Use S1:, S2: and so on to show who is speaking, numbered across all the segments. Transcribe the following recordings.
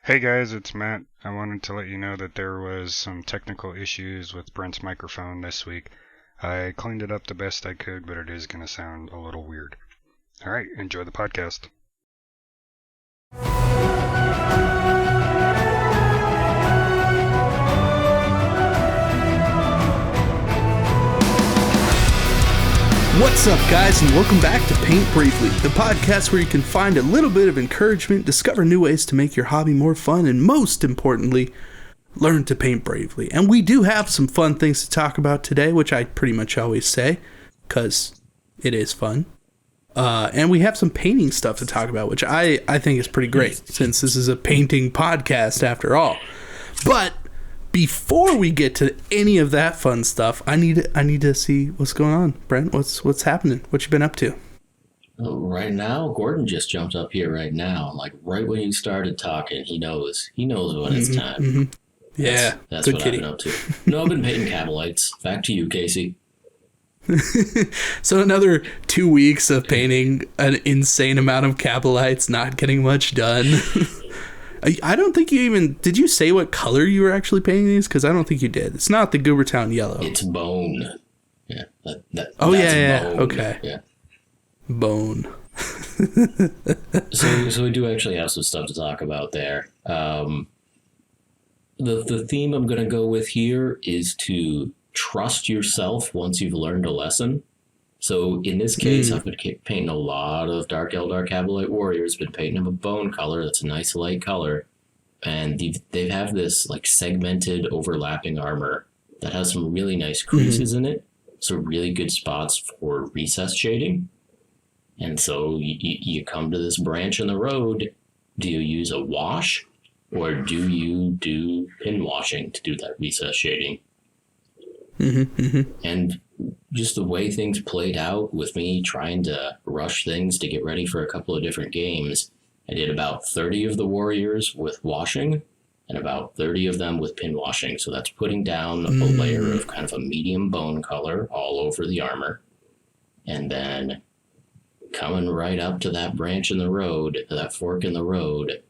S1: Hey guys, it's Matt. I wanted to let you know that there was some technical issues with Brent's microphone this week. I cleaned it up the best I could, but it is going to sound a little weird. Alright, enjoy the podcast.
S2: What's up, guys, and welcome back to Paint Briefly, the podcast where you can find a little bit of encouragement, discover new ways to make your hobby more fun, and most importantly, learn to paint bravely. And we do have some fun things to talk about today, which I pretty much always say, because it is fun. And we have some painting stuff to talk about, which I think is pretty great, since this is a painting podcast after all. But before we get to any of that fun stuff, I need to see what's going on. Brent, what's happening? What you been up to?
S3: Right now, Gordon just jumped up here right now. Like right when you started talking, he knows when it's time.
S2: Mm-hmm. Yeah,
S3: that's what kitty. I've been up to. No, I've been painting Capelites. Back to you, Casey.
S2: So another 2 weeks of painting an insane amount of Capelites, not getting much done. I don't think you even... Did you say what color you were actually painting these? Because I don't think you did. It's not the Goobertown yellow.
S3: It's bone. Yeah. That's
S2: yeah.
S3: bone.
S2: Okay.
S3: Yeah.
S2: Bone.
S3: So we do actually have some stuff to talk about there. The theme I'm going to go with here is to trust yourself once you've learned a lesson. So in this case, I've been painting a lot of Dark Eldar Capelite Warriors, been painting them a bone color. That's a nice light color. And they have this like segmented overlapping armor that has some really nice creases in it. So really good spots for recess shading. And so you come to this branch in the road. Do you use a wash or do you do pin washing to do that recess shading? And just the way things played out with me trying to rush things to get ready for a couple of different games, I did about 30 of the warriors with washing and about 30 of them with pin washing. So that's putting down a layer of kind of a medium bone color all over the armor. And then coming right up to that branch in the road, that fork in the road,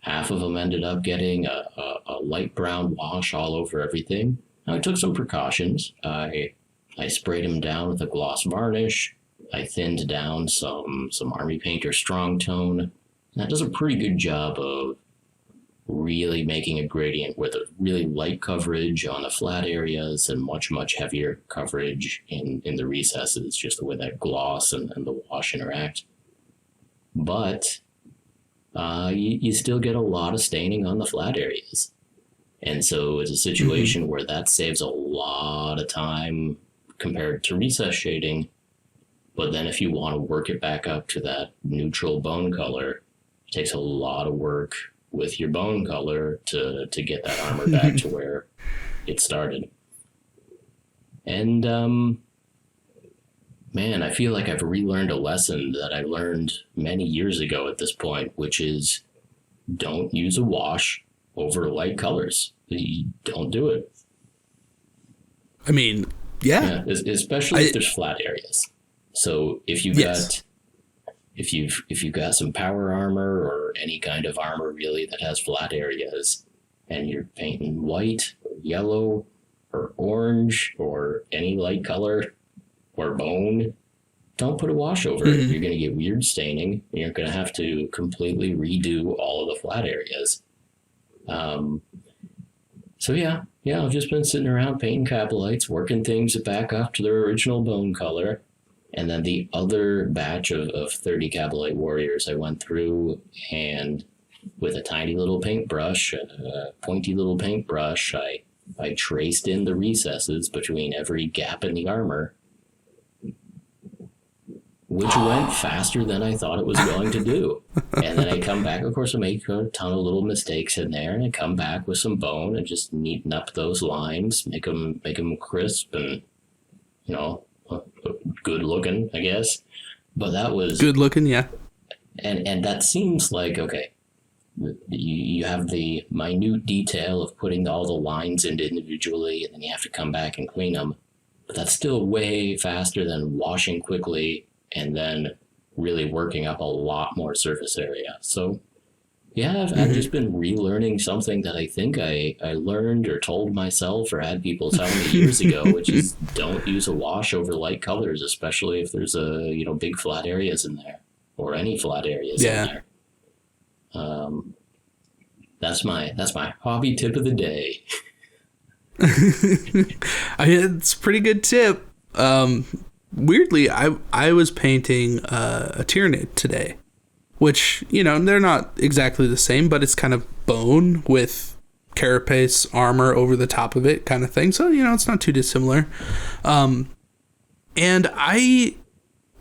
S3: half of them ended up getting a light brown wash all over everything. Now, I took some precautions. I sprayed them down with a gloss varnish. I thinned down some Army Painter Strong Tone. That does a pretty good job of really making a gradient with a really light coverage on the flat areas and much, much heavier coverage in the recesses, just the way that gloss and the wash interact. But you still get a lot of staining on the flat areas. And so it's a situation where that saves a lot of time compared to recess shading. But then if you want to work it back up to that neutral bone color, it takes a lot of work with your bone color to get that armor back to where it started. And man, I feel like I've relearned a lesson that I learned many years ago at this point, which is don't use a wash over light colors. You don't do it.
S2: I mean, yeah.
S3: Especially if there's flat areas. So if you've got some power armor or any kind of armor really that has flat areas, and you're painting white or yellow or orange or any light color or bone, don't put a wash over it. You're going to get weird staining, and you're going to have to completely redo all of the flat areas. So yeah, I've just been sitting around painting Capelites, working things back up to their original bone color. And then the other batch of 30 Capelite Warriors I went through, and with a tiny little paintbrush, a pointy little paintbrush, I traced in the recesses between every gap in the armor, which went faster than I thought it was going to do. And then I come back, of course, I make a ton of little mistakes in there, and I come back with some bone and just neaten up those lines, make them crisp and, good looking, I guess. But that was
S2: good looking, yeah.
S3: And that seems like, okay, you have the minute detail of putting all the lines in individually, and then you have to come back and clean them. But that's still way faster than washing quickly and then really working up a lot more surface area. So Yeah, I've just been relearning something that I think I learned or told myself or had people tell me years ago, which is don't use a wash over light colors, especially if there's big flat areas in there or any flat areas in there. That's my hobby tip of the day.
S2: It's a pretty good tip. Weirdly, I was painting a Tyranid today, which, they're not exactly the same, but it's kind of bone with carapace armor over the top of it kind of thing. So, it's not too dissimilar. And I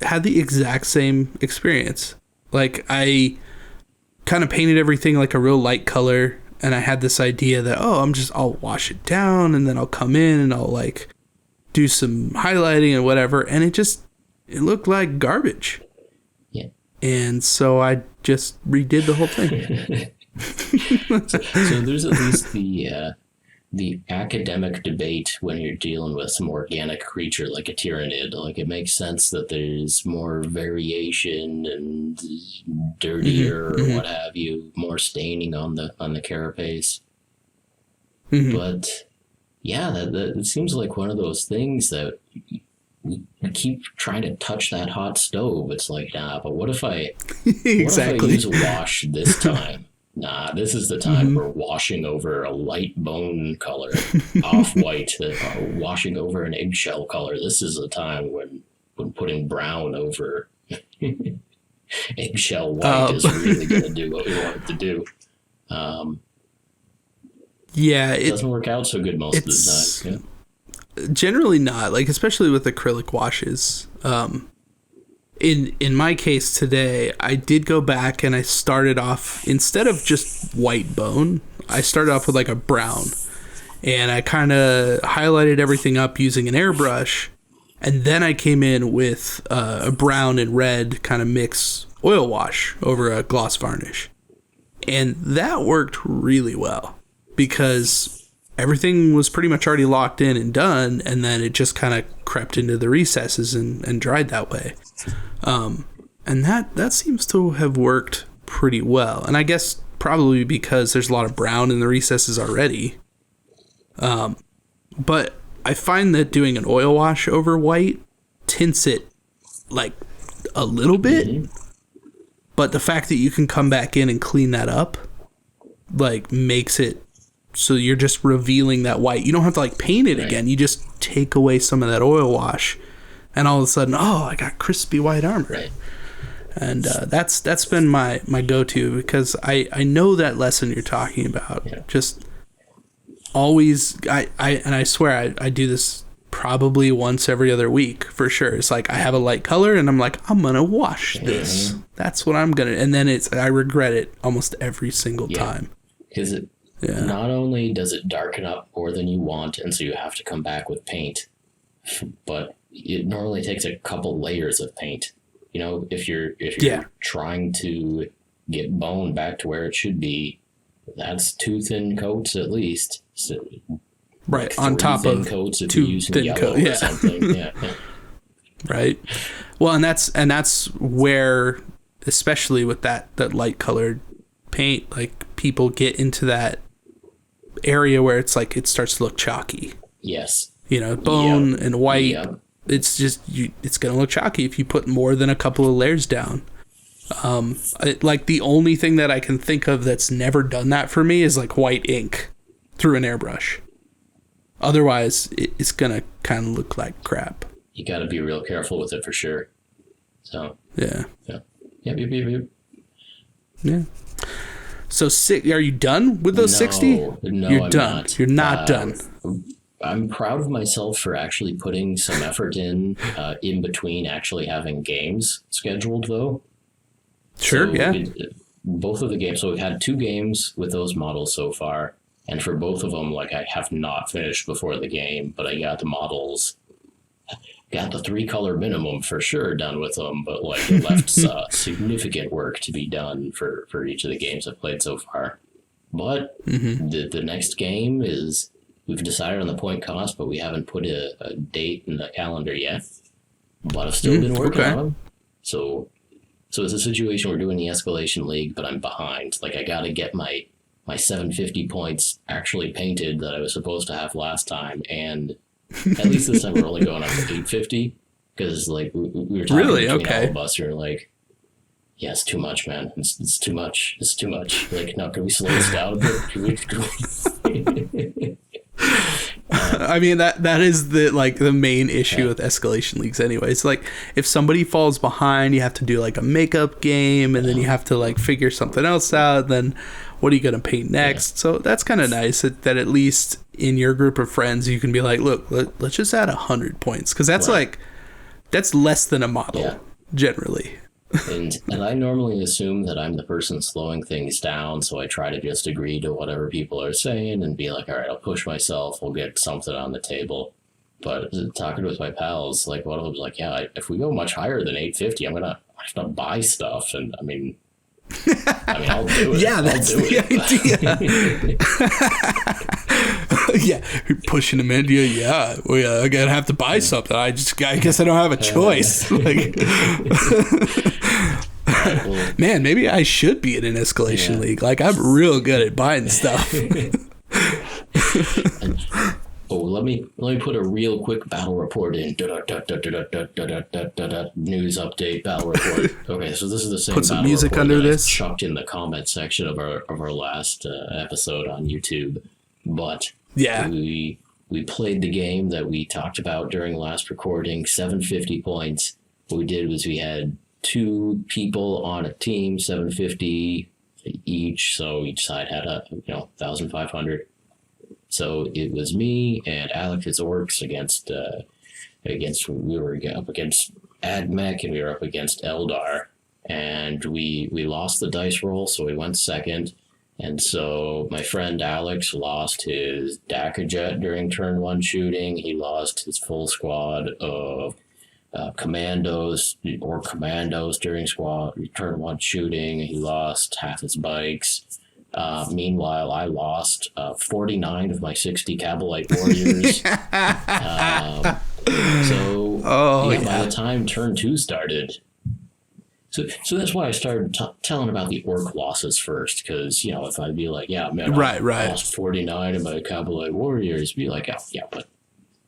S2: had the exact same experience. Like, I kind of painted everything like a real light color, and I had this idea that, I'll wash it down, and then I'll come in and I'll like do some highlighting and whatever, and it looked like garbage.
S3: Yeah.
S2: And so I just redid the whole thing.
S3: So there's at least the academic debate when you're dealing with some organic creature like a Tyranid. Like, it makes sense that there's more variation and dirtier or what have you, more staining on the carapace. But yeah, that seems like one of those things that we keep trying to touch that hot stove. It's like, nah, but what if I use a wash this time? Nah, this is the time for washing over a light bone color, off-white, washing over an eggshell color. This is the time when putting brown over eggshell white is really going to do what we want it to do. It doesn't work out so good most of the time. Yeah.
S2: Generally not, like, especially with acrylic washes. In my case today, I did go back and I started off, instead of just white bone, I started off with like a brown. And I kind of highlighted everything up using an airbrush. And then I came in with a brown and red kind of mix oil wash over a gloss varnish. And that worked really well because everything was pretty much already locked in and done. And then it just kind of crept into the recesses and dried that way. And that seems to have worked pretty well. And I guess probably because there's a lot of brown in the recesses already. But I find that doing an oil wash over white tints it like a little bit. But the fact that you can come back in and clean that up, like, makes it so you're just revealing that white. You don't have to like paint it again. You just take away some of that oil wash. And all of a sudden, I got crispy white armor.
S3: Right.
S2: And that's been my go-to because I know that lesson you're talking about. Yeah. Just always, I swear I do this probably once every other week for sure. It's like I have a light color and I'm like, I'm going to wash this. That's what I'm going to. And then I regret it almost every single time.
S3: Because not only does it darken up more than you want, and so you have to come back with paint, but it normally takes a couple layers of paint. If you're trying to get bone back to where it should be, that's 2 thin coats at least. So,
S2: right,
S3: like
S2: on top of
S3: coats if
S2: 2
S3: you're using
S2: thin
S3: yellow
S2: coats.
S3: or something. Yeah.
S2: Right. Well, and that's where, especially with that light colored paint, like, people get into that area where it's like it starts to look chalky.
S3: Yes.
S2: Bone and white. It's just it's gonna look chalky if you put more than a couple of layers down. Like, the only thing that I can think of that's never done that for me is like white ink through an airbrush. Otherwise, it's gonna kind of look like crap.
S3: You got to be real careful with it for sure. So
S2: yeah. So are you done with those 60?
S3: No,
S2: you're
S3: I'm
S2: done.
S3: Not.
S2: You're not done.
S3: I'm proud of myself for actually putting some effort in between actually having games scheduled, though.
S2: Sure,
S3: so
S2: yeah.
S3: Both of the games. So we've had 2 games with those models so far. And for both of them, like, I have not finished before the game, but I got the models. Got the 3-color minimum for sure done with them, but like it left significant work to be done for each of the games I've played so far. But the next game is, we've decided on the point cost, but we haven't put a date in the calendar yet. But I've still been working on them. So So it's a situation we're doing the Escalation League, but I'm behind. Like, I got to get my 750 points actually painted that I was supposed to have last time, and at least this time we're only going up to 850, because, like, we were talking
S2: really?
S3: between
S2: Okay.
S3: all of us, you're like, yeah, it's too much, man. It's too much. It's too much. Like, no, can we slow this down a bit?
S2: I mean, that is the main issue with Escalation Leagues anyways. Like, if somebody falls behind, you have to do like a makeup game, and then you have to like figure something else out. Then what are you going to paint next? So that's kind of nice that at least in your group of friends, you can be like, look, let's just add 100 points. Because that's that's less than a model generally.
S3: And I normally assume that I'm the person slowing things down, so I try to just agree to whatever people are saying and be like, all right, I'll push myself, we'll get something on the table. But talking with my pals, like, one of them's like, yeah, if we go much higher than 850, I'm gonna have to buy stuff. And I mean, I'll do it.
S2: Yeah, that's the idea. Yeah, you're pushing them into you. Yeah, I gotta have to buy something. I guess I don't have a choice. Like, man, maybe I should be in an Escalation League. Like, I'm real good at buying stuff.
S3: Let me put a real quick battle report in. News update, battle report. Okay, so this is the same.
S2: Put some
S3: battle
S2: music
S3: report
S2: under
S3: that I
S2: this.
S3: chucked in the comment section of our last episode on YouTube, but we played the game that we talked about during last recording. 750 points. What we did was we had 2 people on a team, 750 each. So each side had 1,500. So it was me and Alex's Orcs against we were up against Admech, and we were up against Eldar, and we lost the dice roll, so we went second. And so my friend Alex lost his DACA jet during turn 1 shooting. He lost his full squad of commandos during turn 1 shooting. He lost half his bikes. Meanwhile, I lost 49 of my 60 Kabalite warriors. By the time turn 2 started, so that's why I started telling about the orc losses first, because if I'd be like, I lost 49 of my Kabalite warriors, be like,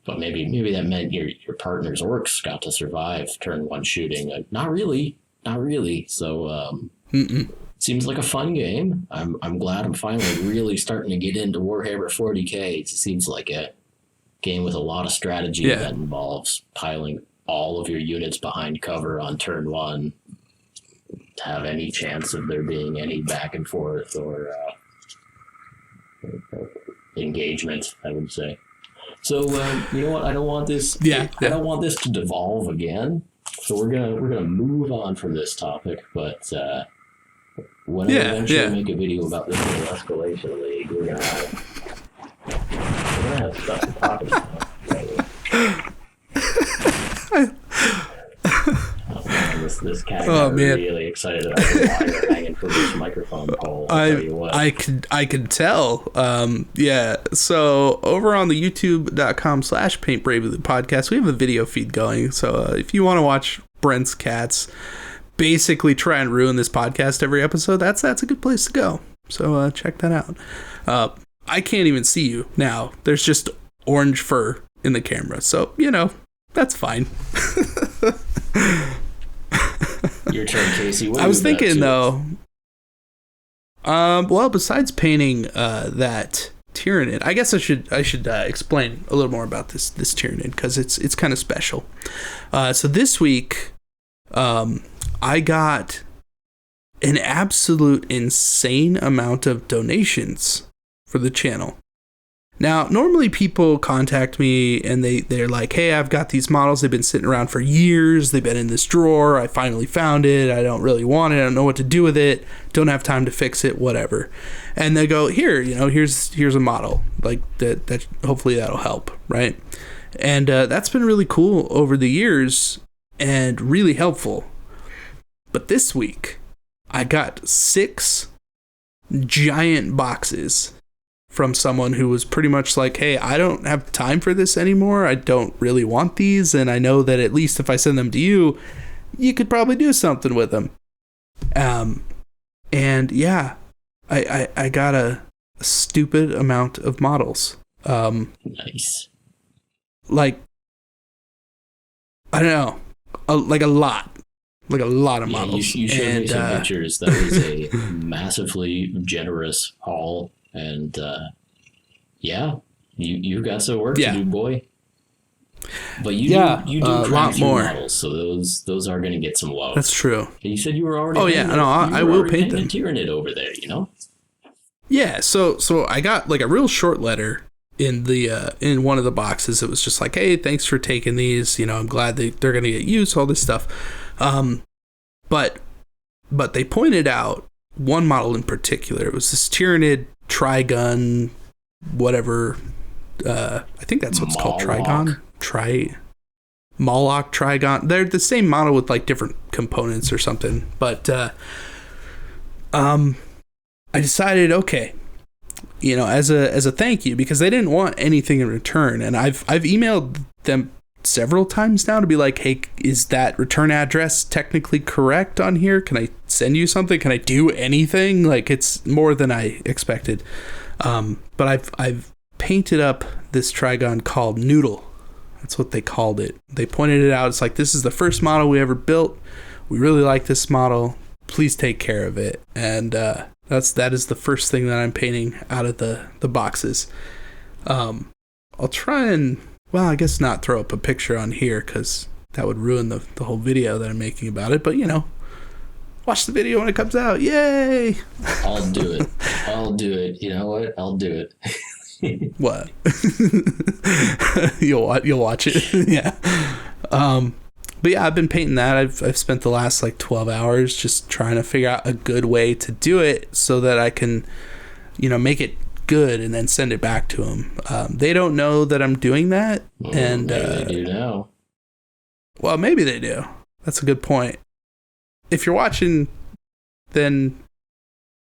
S3: but maybe that meant your partner's orcs got to survive turn 1 shooting. Like, not really. So seems like a fun game. I'm glad I'm finally really starting to get into Warhammer 40K. It seems like a game with a lot of strategy that involves piling all of your units behind cover on turn 1 to have any chance of there being any back and forth or engagement, I would say. So you know what? I don't want this. I don't want this to devolve again. So we're gonna move on from this topic, but. When I eventually make a video about this new Escalation League, we're gonna have stuff to talk about. This cat got really excited about the wire hanging from this microphone pole.
S2: I could tell. So over on the youtube.com/paintbravely podcast, we have a video feed going. So if you want to watch Brent's cats basically try and ruin this podcast every episode, that's a good place to go. So check that out. I can't even see you now. There's just orange fur in the camera, so that's fine.
S3: Your turn, Casey.
S2: I was thinking though, well, besides painting that Tyranid, I guess I should explain a little more about this Tyranid, because it's kind of special. So this week I got an absolute insane amount of donations for the channel. Now, normally people contact me and they're like, hey, I've got these models. They've been sitting around for years. They've been in this drawer. I finally found it. I don't really want it. I don't know what to do with it. Don't have time to fix it, whatever. And they go, here's a model. Like that hopefully that'll help, right? And that's been really cool over the years and really helpful. But this week, I got 6 giant boxes from someone who was pretty much like, hey, I don't have time for this anymore. I don't really want these. And I know that at least if I send them to you, you could probably do something with them. And yeah, I got a stupid amount of models.
S3: Nice.
S2: Like, I don't know, a lot of models.
S3: You showed me some pictures. That was a massively generous haul, and you got some work to do, boy. But you do
S2: a lot more
S3: models, so those are going to get some love.
S2: That's true.
S3: You said you were already.
S2: Oh yeah, no, I will paint them.
S3: Tyranid over there, you know.
S2: Yeah, so I got like a real short letter in the in one of the boxes. It was just like, hey, thanks for taking these. You know, I'm glad they're going to get used. All this stuff. But they pointed out one model in particular. It was this Tyranid Trigon, whatever. I think that's what it's called. Trigon. Moloch Trigon. They're the same model with like different components or something. But I decided, okay, you know, as a thank you, because they didn't want anything in return, and I've emailed them several times now to be like, hey, is that return address technically correct on here? Can I send you something? Can I do anything? Like, it's more than I expected. But I've painted up this Trigon called Noodle. That's what they called it. They pointed it out. It's like, this is the first model we ever built. We really like this model. Please take care of it. And that is the first thing that I'm painting out of the boxes. I'll try and, well, I guess not throw up a picture on here because that would ruin the whole video that I'm making about it. But, you know, watch the video when it comes out. Yay!
S3: I'll do it. You know what? I'll do it.
S2: What? You'll watch it. Yeah. But yeah, I've been painting that. I've spent the last like 12 hours just trying to figure out a good way to do it so that I can, you know, make it good and then send it back to them. They don't know that I'm doing that, and
S3: maybe they do now.
S2: Well, maybe they do. That's a good point. If you're watching, then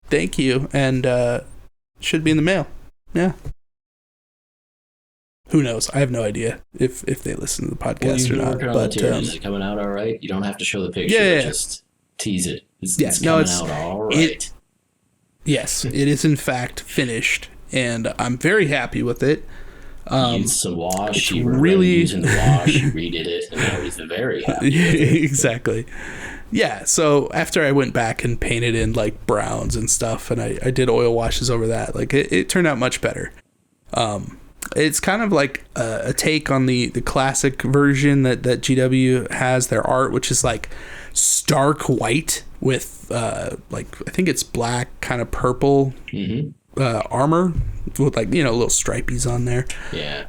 S2: thank you, and should be in the mail. Yeah. Who knows? I have no idea if they listen to the podcast or not. But
S3: is it coming out all right? You don't have to show the picture.
S2: Yeah.
S3: Just tease it. It's coming out all right.
S2: Yes, it is in fact finished, and I'm very happy with it.
S3: You used some wash. You were
S2: really
S3: using the wash. You redid it, and now he's very happy.
S2: Exactly. Yeah, so after I went back and painted in like browns and stuff, and I did oil washes over that, like it turned out much better. It's kind of like a take on the classic version that GW has, their art, which is like stark white with like, I think it's black, kind of purple armor with like, you know, little stripies on there.
S3: Yeah.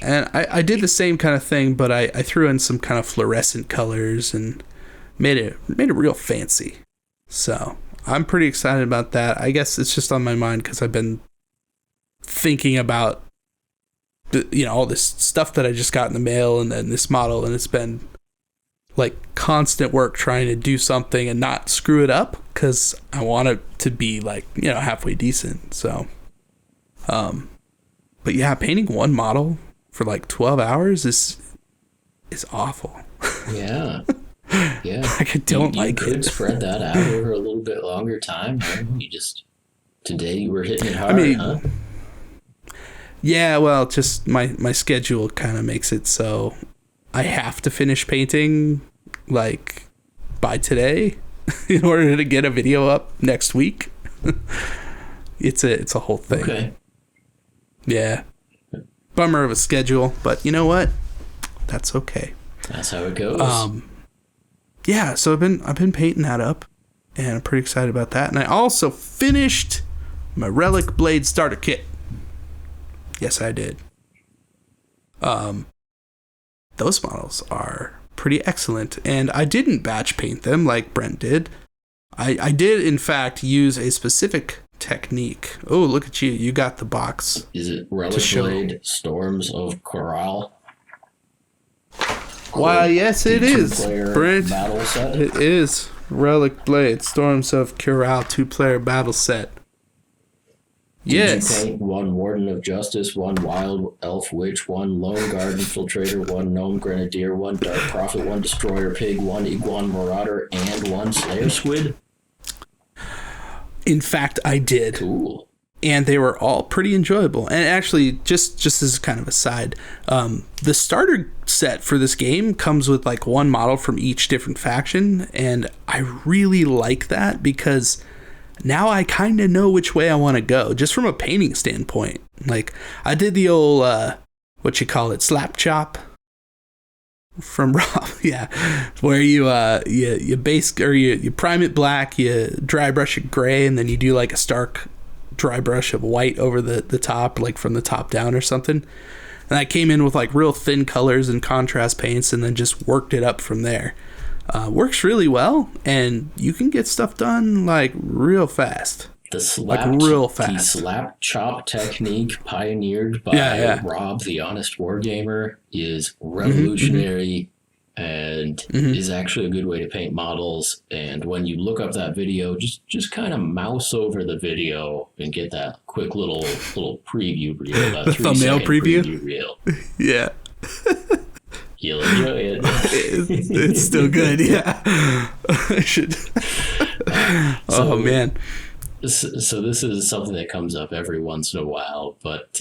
S2: And I did the same kind of thing, but I threw in some kind of fluorescent colors and made it real fancy. So I'm pretty excited about that. I guess it's just on my mind because I've been thinking about, you know, all this stuff that I just got in the mail and then this model, and it's been like constant work trying to do something and not screw it up because I want it to be like, you know, halfway decent. So, but yeah, painting one model for like 12 hours is awful.
S3: Yeah. Yeah.
S2: Like, I don't
S3: you
S2: like
S3: could
S2: it.
S3: spread that out over a little bit longer time. You just, today you were hitting it hard,
S2: I mean,
S3: huh?
S2: Yeah, well, just my schedule kind of makes it so I have to finish painting like by today in order to get a video up next week. It's a whole thing.
S3: Okay.
S2: Yeah. Bummer of a schedule, but you know what? That's okay.
S3: That's how it goes.
S2: Yeah, so I've been painting that up, and I'm pretty excited about that. And I also finished my Relic Blade starter kit. Yes, I did. Those models are pretty excellent, and I didn't batch paint them like Brent did. I did, in fact, use a specific technique. Oh, look at you. You got the box.
S3: Is it Relic Blade Storms of Corral?
S2: Why, yes, it is, Brent.
S3: Battle set?
S2: It is Relic Blade Storms of Corral 2-player battle set. Yes.
S3: Paint 1 Warden of Justice, 1 Wild Elf Witch, 1 Lone Guard Infiltrator, 1 Gnome Grenadier, 1 Dark Prophet, 1 Destroyer Pig, 1 Iguan Marauder, and 1 Slayer Squid?
S2: In fact, I did.
S3: Cool.
S2: And they were all pretty enjoyable. And actually, just as kind of a side, the starter set for this game comes with like 1 model from each different faction, and I really like that because now I kind of know which way I want to go, just from a painting standpoint. Like, I did the old, slap chop from Rob, yeah, where you base, or you prime it black, you dry brush it gray, and then you do like a stark dry brush of white over the top, like from the top down or something. And I came in with like real thin colors and contrast paints, and then just worked it up from there. Works really well, and you can get stuff done like real fast.
S3: The slap chop technique pioneered by Rob, the honest wargamer, is revolutionary and is actually a good way to paint models. And when you look up that video, just kind of mouse over the video and get that quick little preview reel, that
S2: the thumbnail preview
S3: reel.
S2: Yeah.
S3: You'll enjoy it.
S2: It's still good, yeah. I should. Oh, man.
S3: So this is something that comes up every once in a while, but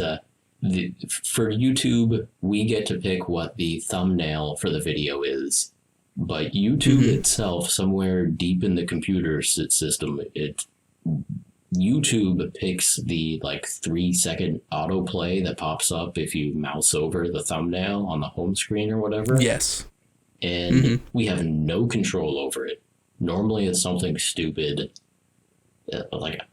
S3: for YouTube, we get to pick what the thumbnail for the video is. But YouTube itself, somewhere deep in the computer system, YouTube picks the 3-second autoplay that pops up if you mouse over the thumbnail on the home screen or whatever.
S2: Yes.
S3: And we have no control over it. Normally it's something stupid.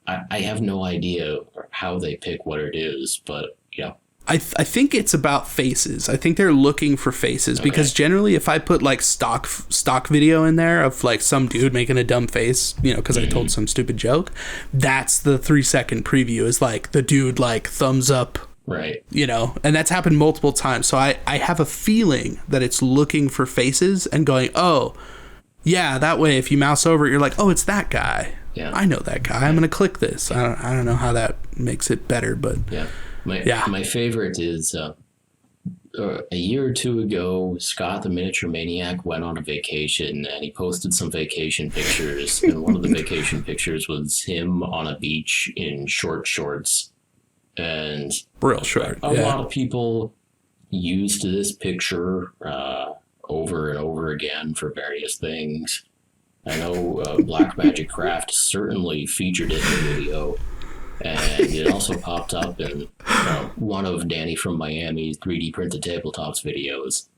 S3: I have no idea how they pick what it is, but yeah.
S2: I think it's about faces. I think they're looking for faces because generally if I put like stock video in there of like some dude making a dumb face, because I told some stupid joke, that's the 3-second preview is like the dude like thumbs up,
S3: right?
S2: And that's happened multiple times. So I have a feeling that it's looking for faces and going, oh, yeah, that way if you mouse over it, you're like, oh, it's that guy. Yeah, I know that guy. I'm gonna click this. I don't know how that makes it better, but
S3: yeah. My favorite is a year or two ago, Scott the Miniature Maniac went on a vacation and he posted some vacation pictures. And one of the vacation pictures was him on a beach in short shorts. And
S2: real short.
S3: A lot of people used this picture over and over again for various things. I know Black Magic Craft certainly featured it in the video. And it also popped up in one of Danny from Miami's 3D printed tabletops videos.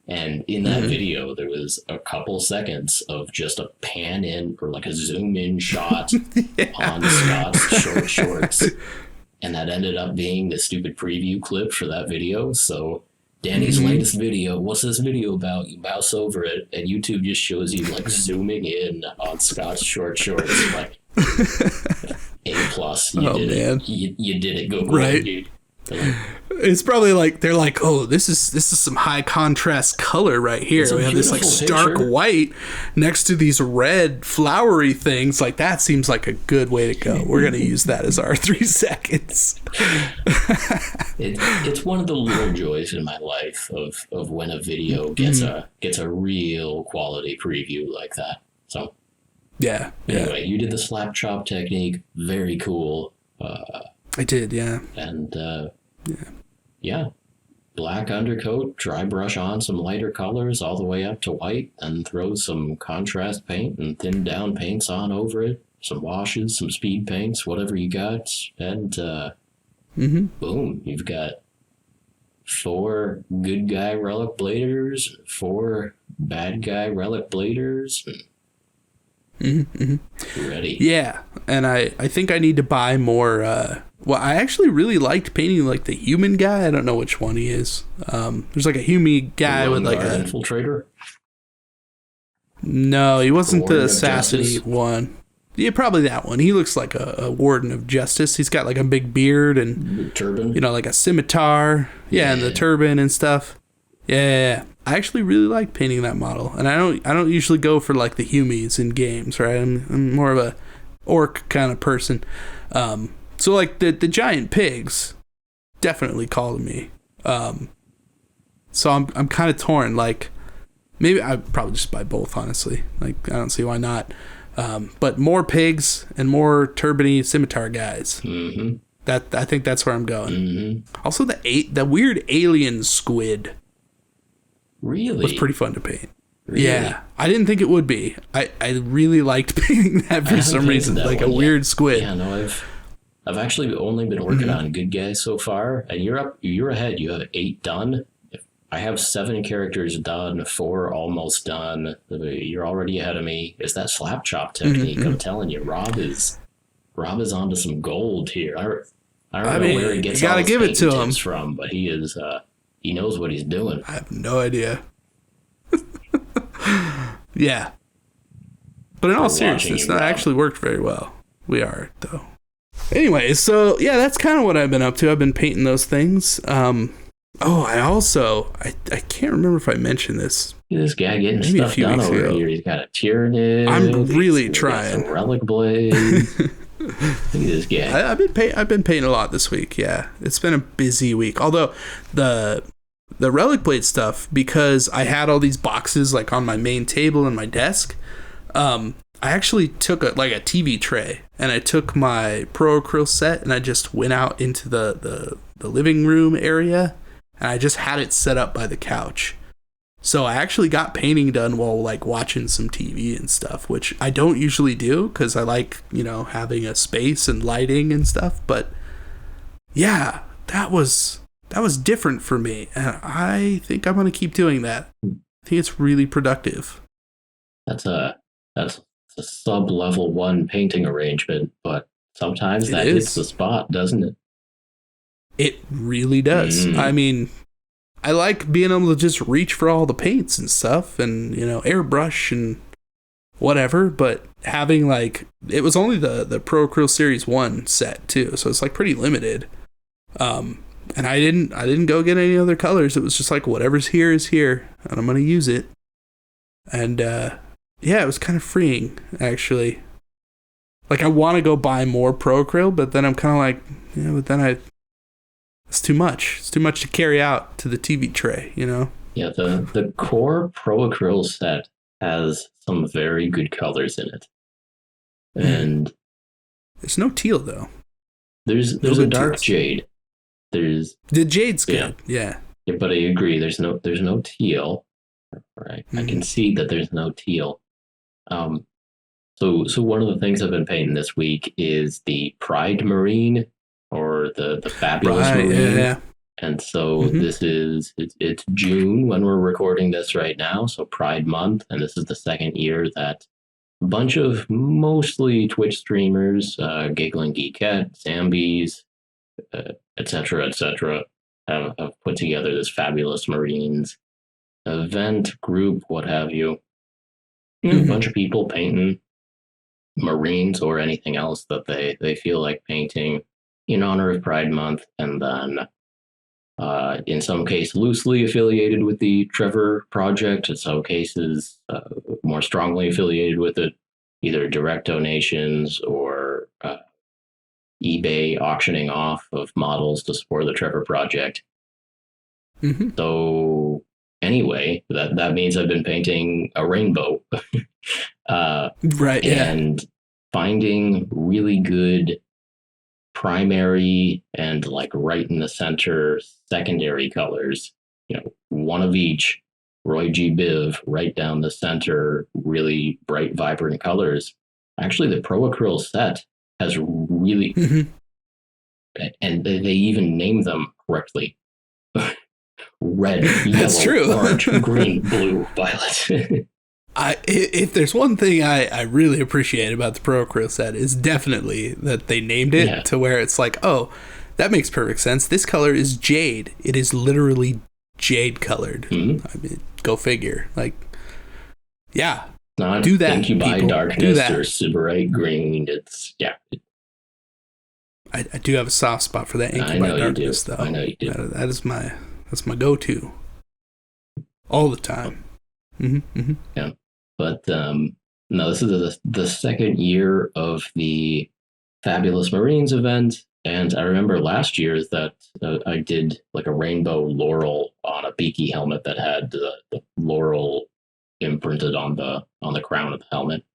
S3: And in that video, there was a couple seconds of just a pan in or like a zoom in shot on Scott's short shorts. And that ended up being the stupid preview clip for that video. So Danny's latest video, what's this video about? You mouse over it and YouTube just shows you like zooming in on Scott's short shorts. Like, A+. You did it. You did it. Go
S2: right,
S3: dude.
S2: It's probably like they're like, oh, this is some high contrast color right here. We have this like stark white next to these red flowery things. Like that seems like a good way to go. We're gonna use that as our 3 seconds.
S3: It's one of the little joys in my life of when a video gets a real quality preview like that. So.
S2: Yeah.
S3: Anyway, you did the slap chop technique. Very cool.
S2: I did, yeah.
S3: And black undercoat, dry brush on some lighter colors all the way up to white, and throw some contrast paint and thin down paints on over it. Some washes, some speed paints, whatever you got, and boom, you've got 4 good guy Relic Bladers, 4 bad guy Relic Bladers. Ready. Yeah,
S2: and I think I need to buy more. I actually really liked painting like the human guy. I don't know which one he is. There's like a human guy with like a
S3: infiltrator.
S2: No, he wasn't the assassin one. Yeah, probably that one. He looks like a warden of justice. He's got like a big beard and
S3: turban.
S2: Like a scimitar. Yeah, and the turban and stuff. Yeah. I actually really like painting that model, and I don't usually go for like the humies in games, right? I'm more of a orc kind of person, So like the giant pigs definitely called me. So I'm kind of torn. Like maybe I'd probably just buy both, honestly. Like I don't see why not. But more pigs and more turbany scimitar guys.
S3: Mm-hmm.
S2: I think that's where I'm going.
S3: Mm-hmm.
S2: Also the weird alien squid
S3: Really?
S2: was pretty fun to paint.
S3: Really?
S2: Yeah, I didn't think it would be. I really liked painting that for some reason, like a weird squid.
S3: Yeah, no, I've actually only been working on good guys so far, and you're ahead. You have 8 done. I have 7 characters done, 4 almost done. You're already ahead of me. It's that slap chop technique. I'm telling you, Rob is onto some gold here. I don't know where he gets all his
S2: give it to him
S3: from, but he is he knows what he's doing.
S2: I have no idea. Yeah. But in all seriousness, that actually worked very well. We are, though. Anyway, so yeah, that's kind of what I've been up to. I've been painting those things. I can't remember if I mentioned this.
S3: This guy getting stuff done over here. He's got a Tyranid.
S2: I'm really trying.
S3: Relic Blade. Look at this guy.
S2: I've been painting a lot this week. Yeah, it's been a busy week. Although the Relic Blade stuff, because I had all these boxes like on my main table and my desk. I actually took a TV tray and I took my Pro Acryl set and I just went out into the living room area and I just had it set up by the couch. So I actually got painting done while like watching some TV and stuff, which I don't usually do because I like, having a space and lighting and stuff. But yeah, that was different for me. And I think I'm going to keep doing that. I think it's really productive.
S3: That's a sub-level 1 painting arrangement, but sometimes that hits the spot, doesn't it?
S2: It really does. I mean, I like being able to just reach for all the paints and stuff and, airbrush and whatever, but having it was only the Pro Acryl Series 1 set too, so it's pretty limited. And I didn't go get any other colors. It was just whatever's here is here and I'm going to use it. And yeah, it was kind of freeing actually. I want to go buy more Pro Acryl, but then I'm kind of but then it's too much. It's too much to carry out to the TV tray, Yeah,
S3: the core Pro Acryl set has some very good colors in it. And
S2: there's no teal though.
S3: There's a dark jade. The
S2: jade's good. Yeah.
S3: Yeah, but I agree. There's no teal. Right. I can see that there's no teal. So one of the things I've been painting this week is the Pride Marine or the Fabulous Marine.
S2: Yeah.
S3: And so it's June when we're recording this right now, so Pride Month, and this is the second year that a bunch of mostly Twitch streamers, Giggling Geekette, Zambies, etc., have put together this Fabulous Marines event, group, what have you. A bunch of people painting Marines or anything else that they feel like painting in honor of Pride Month, and then in some cases loosely affiliated with the Trevor Project, in some cases more strongly affiliated with it, either direct donations or eBay auctioning off of models to support the Trevor Project. So anyway, that means I've been painting a rainbow.
S2: Right, yeah.
S3: And finding really good primary and right in the center secondary colors, one of each, Roy G. Biv, right down the center, really bright, vibrant colors. Actually, the Pro Acryl set has really, and they even name them correctly. Red,
S2: That's
S3: yellow,
S2: true.
S3: orange, green, blue, violet.
S2: If there's one thing I really appreciate about the Pro Acryl set is definitely that they named it to where it's oh, that makes perfect sense. This color is jade. It is literally jade colored. I mean, go figure. Yeah,
S3: not
S2: do that.
S3: Thank you by
S2: people.
S3: darkness or Sybarite green. It's
S2: I do have a soft spot for that Ink by Darkness, though.
S3: I know you do.
S2: That's my go-to all the time.
S3: Yeah, but no, this is the second year of the Fabulous Marines event. And I remember last year that I did like a rainbow laurel on a beaky helmet that had the laurel imprinted on the crown of the helmet.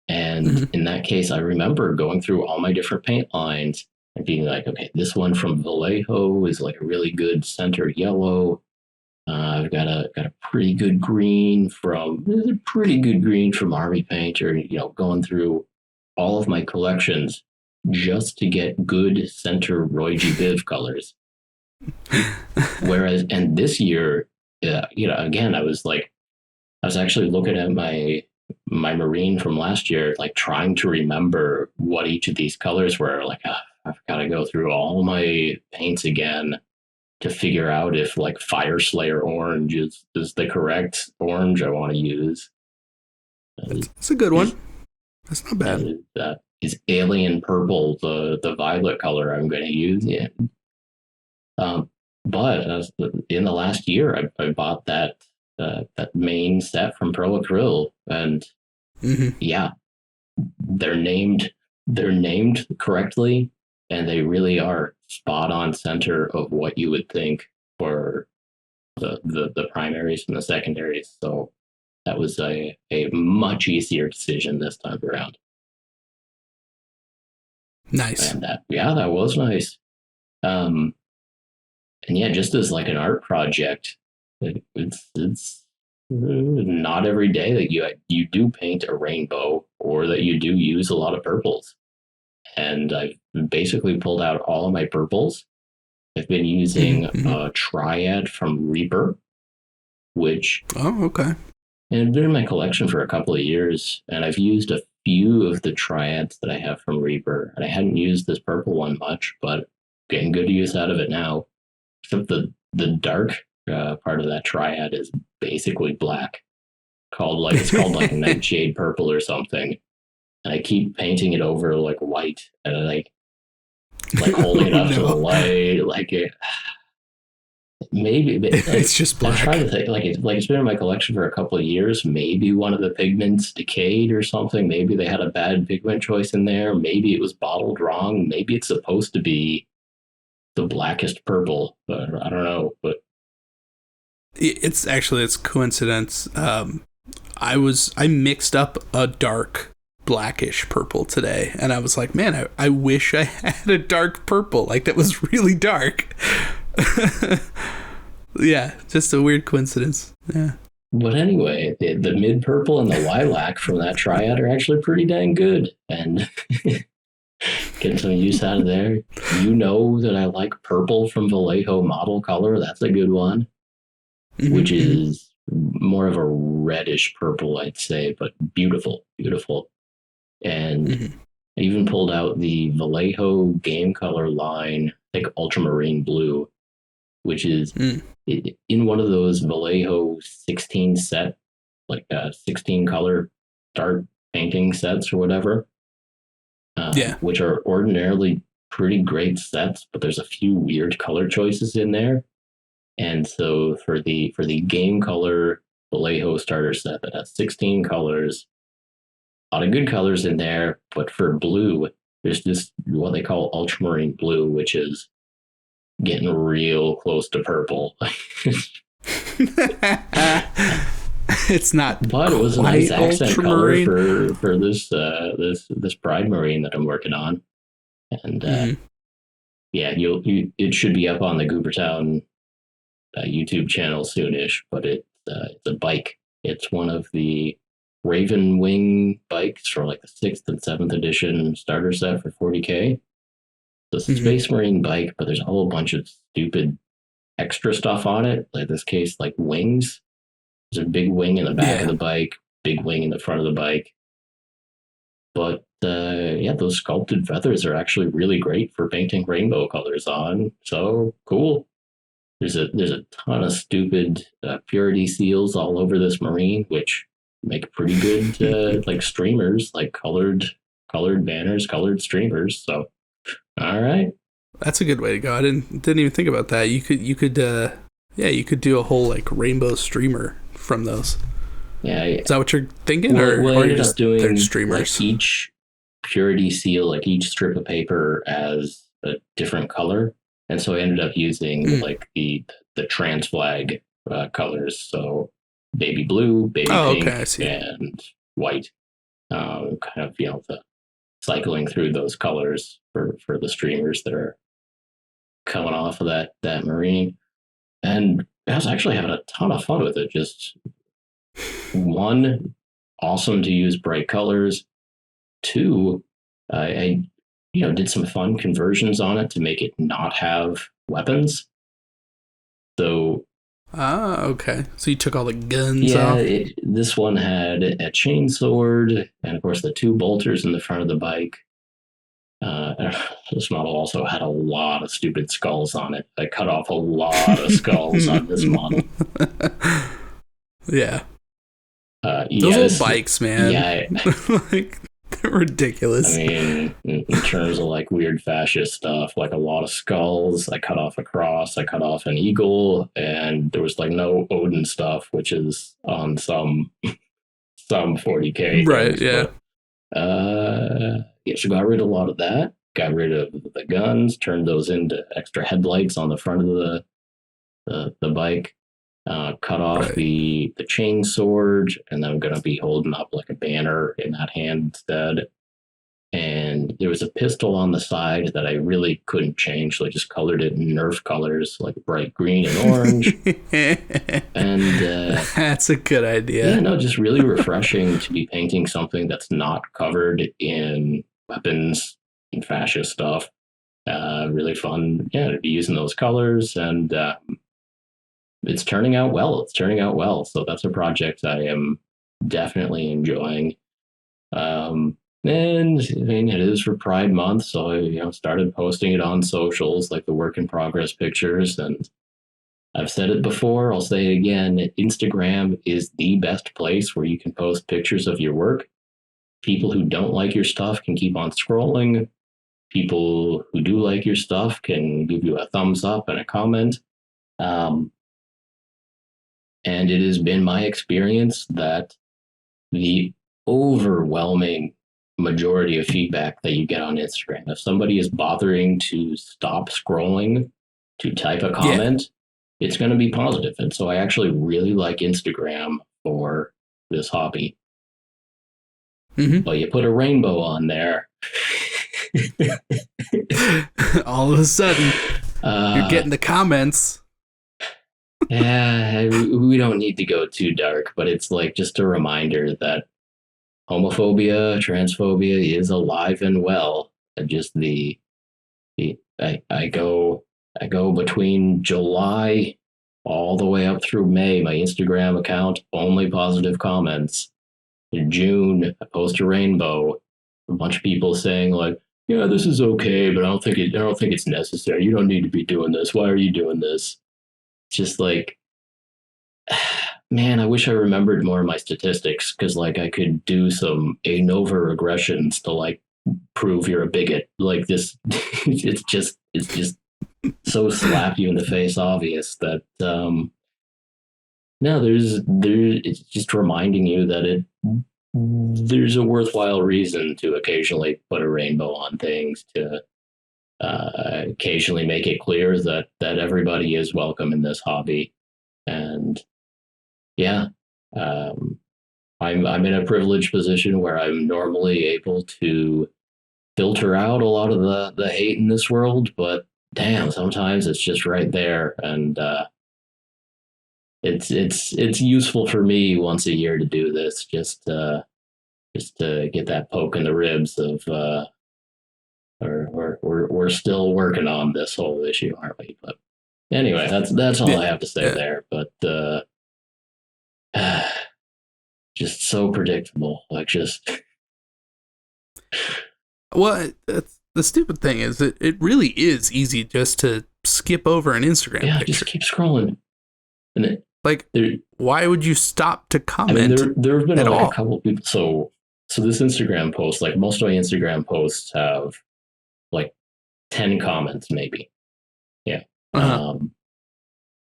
S3: And in that case, I remember going through all my different paint lines and being like, okay, this one from Vallejo is like a really good center yellow. I've got a pretty good green from Army Paint, or going through all of my collections just to get good center Roy G. Biv colors. Whereas, and this year, again, I was actually looking at my Marine from last year, like trying to remember what each of these colors were. Like, I've got to go through all my paints again to figure out if like Fire Slayer orange is the correct orange I want to use.
S2: It's a good one. That's not bad.
S3: Is Alien Purple the violet color I'm going to use? Yeah. But in the last year, I bought that main set from Pro Acryl, and yeah, they're named correctly, and they really are spot on center of what you would think for the primaries and the secondaries. So that was a much easier decision this time around.
S2: Nice.
S3: And that was nice. And yeah, just as like an art project, it's not every day that you do paint a rainbow or that you do use a lot of purples. And I've basically pulled out all of my purples. I've been using a Triad from Reaper, which
S2: okay,
S3: and it's been in my collection for a couple of years, and I've used a few of the Triads that I have from Reaper, and I hadn't used this purple one much, but getting good use out of it now. Except the dark part of that Triad is basically black, it's called like Nightshade Purple or something. And I keep painting it over like white, and I like holding it up to the light, maybe
S2: it's just black.
S3: I'm trying to think, it's been in my collection for a couple of years. Maybe one of the pigments decayed or something. Maybe they had a bad pigment choice in there. Maybe it was bottled wrong. Maybe it's supposed to be the blackest purple, but I don't know. But
S2: it's coincidence. I mixed up a dark blackish purple today, and I was like, man, I wish I had a dark purple, like that was really dark. Yeah, just a weird coincidence. Yeah.
S3: But anyway, the mid purple and the lilac from that Triad are actually pretty dang good, and getting some use out of there. You know that I like purple from Vallejo Model Color. That's a good one, which is more of a reddish purple, I'd say, but beautiful. And I even pulled out the Vallejo Game Color line, like Ultramarine Blue, which is in one of those Vallejo 16 set, 16 color start painting sets or whatever. Which are ordinarily pretty great sets, but there's a few weird color choices in there. And so for the Game Color Vallejo starter set that has 16 colors, a lot of good colors in there, but for blue, there's this what they call ultramarine blue, which is getting real close to purple.
S2: It's not,
S3: but it was a nice accent color for this Pride Marine that I'm working on, and it should be up on the Goobertown YouTube channel soonish. But it's a bike. It's one of the Raven Wing bikes from like the 6th and 7th edition starter set for 40K. It's a Space Marine bike, but there's a whole bunch of stupid extra stuff on it. Like this case, like wings. There's a big wing in the back of the bike, big wing in the front of the bike. But those sculpted feathers are actually really great for painting rainbow colors on. So cool. There's a ton of stupid purity seals all over this Marine, which make pretty good like streamers, like colored banners, colored streamers. So all right,
S2: that's a good way to go. I didn't even think about that. You could do a whole like rainbow streamer from those.
S3: Yeah,
S2: is that what you're thinking, or
S3: I ended
S2: just
S3: up doing
S2: streamers?
S3: Like each purity seal like each strip of paper as a different color, and so I ended up using like the trans flag colors, so baby blue, baby pink,
S2: okay, I see.
S3: and white. Kind of the cycling through those colors for the streamers that are coming off of that marine, and I was actually having a ton of fun with it. Just one, awesome to use bright colors. Two, I did some fun conversions on it to make it not have weapons. So
S2: okay. So you took all the guns off?
S3: Yeah, this one had a chainsword, and of course the 2 bolters in the front of the bike. This model also had a lot of stupid skulls on it. I cut off a lot of skulls on this model.
S2: Yeah. Those old bikes, man.
S3: Yeah.
S2: Like, they're ridiculous.
S3: I mean, in terms of like weird fascist stuff, like a lot of skulls. I cut off a cross. I cut off an eagle, and there was like no Odin stuff, which is on some 40K.
S2: Right.
S3: Games,
S2: Yeah.
S3: But, so got rid of a lot of that. Got rid of the guns. Turned those into extra headlights on the front of the bike. Cut off the chain sword, and I'm going to be holding up like a banner in that hand instead. And there was a pistol on the side that I really couldn't change, so I just colored it in Nerf colors, like bright green and orange. And
S2: that's a good idea.
S3: Yeah, no, just really refreshing to be painting something that's not covered in weapons and fascist stuff. Really fun, to be using those colors, and it's turning out well. So that's a project I am definitely enjoying. And I mean, it is for Pride Month, so I started posting it on socials, like the work in progress pictures. And I've said it before, I'll say it again, Instagram is the best place where you can post pictures of your work. People who don't like your stuff can keep on scrolling. People who do like your stuff can give you a thumbs up and a comment. And it has been my experience that the overwhelming majority of feedback that you get on Instagram, if somebody is bothering to stop scrolling to type a comment, it's going to be positive. And so I actually really like Instagram for this hobby.
S2: Mm-hmm.
S3: But you put a rainbow on there.
S2: All of a sudden, you're getting the comments.
S3: Yeah, we don't need to go too dark, but it's like just a reminder that homophobia, transphobia is alive and well. And just I go between July all the way up through May, my Instagram account, only positive comments. In June, I post a rainbow. A bunch of people saying like, yeah, this is okay, but I don't think it's necessary. You don't need to be doing this. Why are you doing this? Just like, man, I wish I remembered more of my statistics, because like I could do some ANOVA regressions to like prove you're a bigot. Like this, it's just so slap you in the face obvious that no, it's just reminding you that there's a worthwhile reason to occasionally put a rainbow on things, to occasionally make it clear that everybody is welcome in this hobby. And I'm in a privileged position where I'm normally able to filter out a lot of the hate in this world, but damn, sometimes it's just right there. And it's useful for me once a year to do this, just to get that poke in the ribs of we're still working on this whole issue, aren't we? But anyway, that's all I have to say there. But just so predictable, like just.
S2: Well, the stupid thing is that it really is easy just to skip over an Instagram picture.
S3: Just keep scrolling. And
S2: why would you stop to comment?
S3: I mean, there have been
S2: a
S3: couple of people. So this Instagram post, like most of my Instagram posts have like 10 comments, maybe. Yeah.
S2: Uh-huh.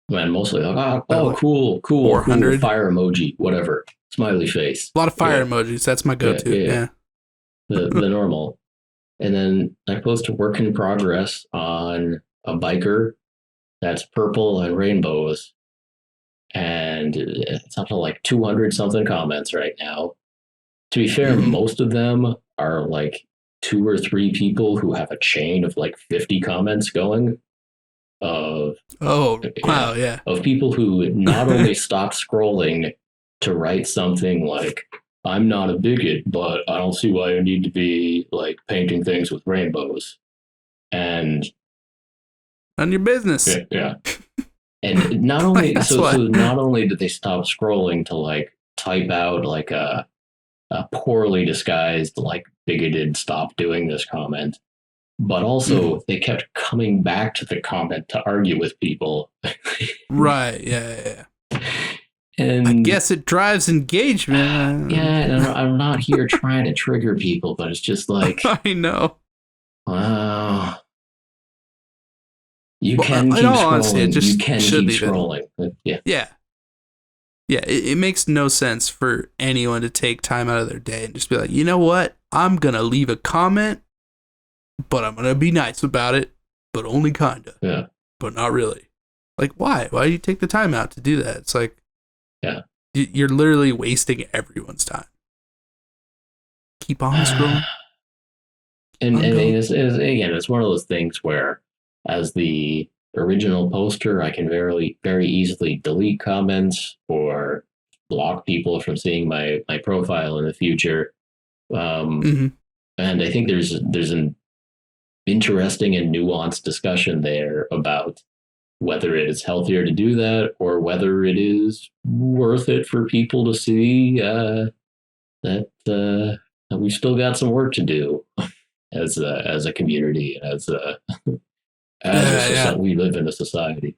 S3: And mostly like, cool,
S2: 400
S3: fire emoji, whatever, smiley face.
S2: A lot of fire emojis. That's my go-to. Yeah.
S3: the normal. And then I post a work in progress on a biker that's purple and rainbows. And it's up to like 200 something comments right now. To be fair, most of them are like 2 or 3 people who have a chain of like 50 comments going of of people who not only stop scrolling to write something like, I'm not a bigot, but I don't see why you need to be like painting things with rainbows. And
S2: none of your business.
S3: Yeah. And not only so not only did they stop scrolling to like type out like a poorly disguised like bigoted stop doing this comment, but also they kept coming back to the comment to argue with people.
S2: Right. Yeah.
S3: And
S2: I guess it drives engagement.
S3: Yeah, I'm not here trying to trigger people, but it's just like,
S2: I know.
S3: Wow. You can keep scrolling. Honesty, you can keep scrolling.
S2: Yeah. It makes no sense for anyone to take time out of their day and just be like, you know what? I'm going to leave a comment, but I'm going to be nice about it, but only kind of.
S3: Yeah.
S2: But not really. Like, why? Why do you take the time out to do that? It's like,
S3: yeah,
S2: you're literally wasting everyone's time. Keep on scrolling.
S3: And it's one of those things where, as the original poster, I can very, very easily delete comments or block people from seeing my profile in the future. And I think there's an interesting and nuanced discussion there about whether it is healthier to do that or whether it is worth it for people to see that we've still got some work to do as a community, we live in a society.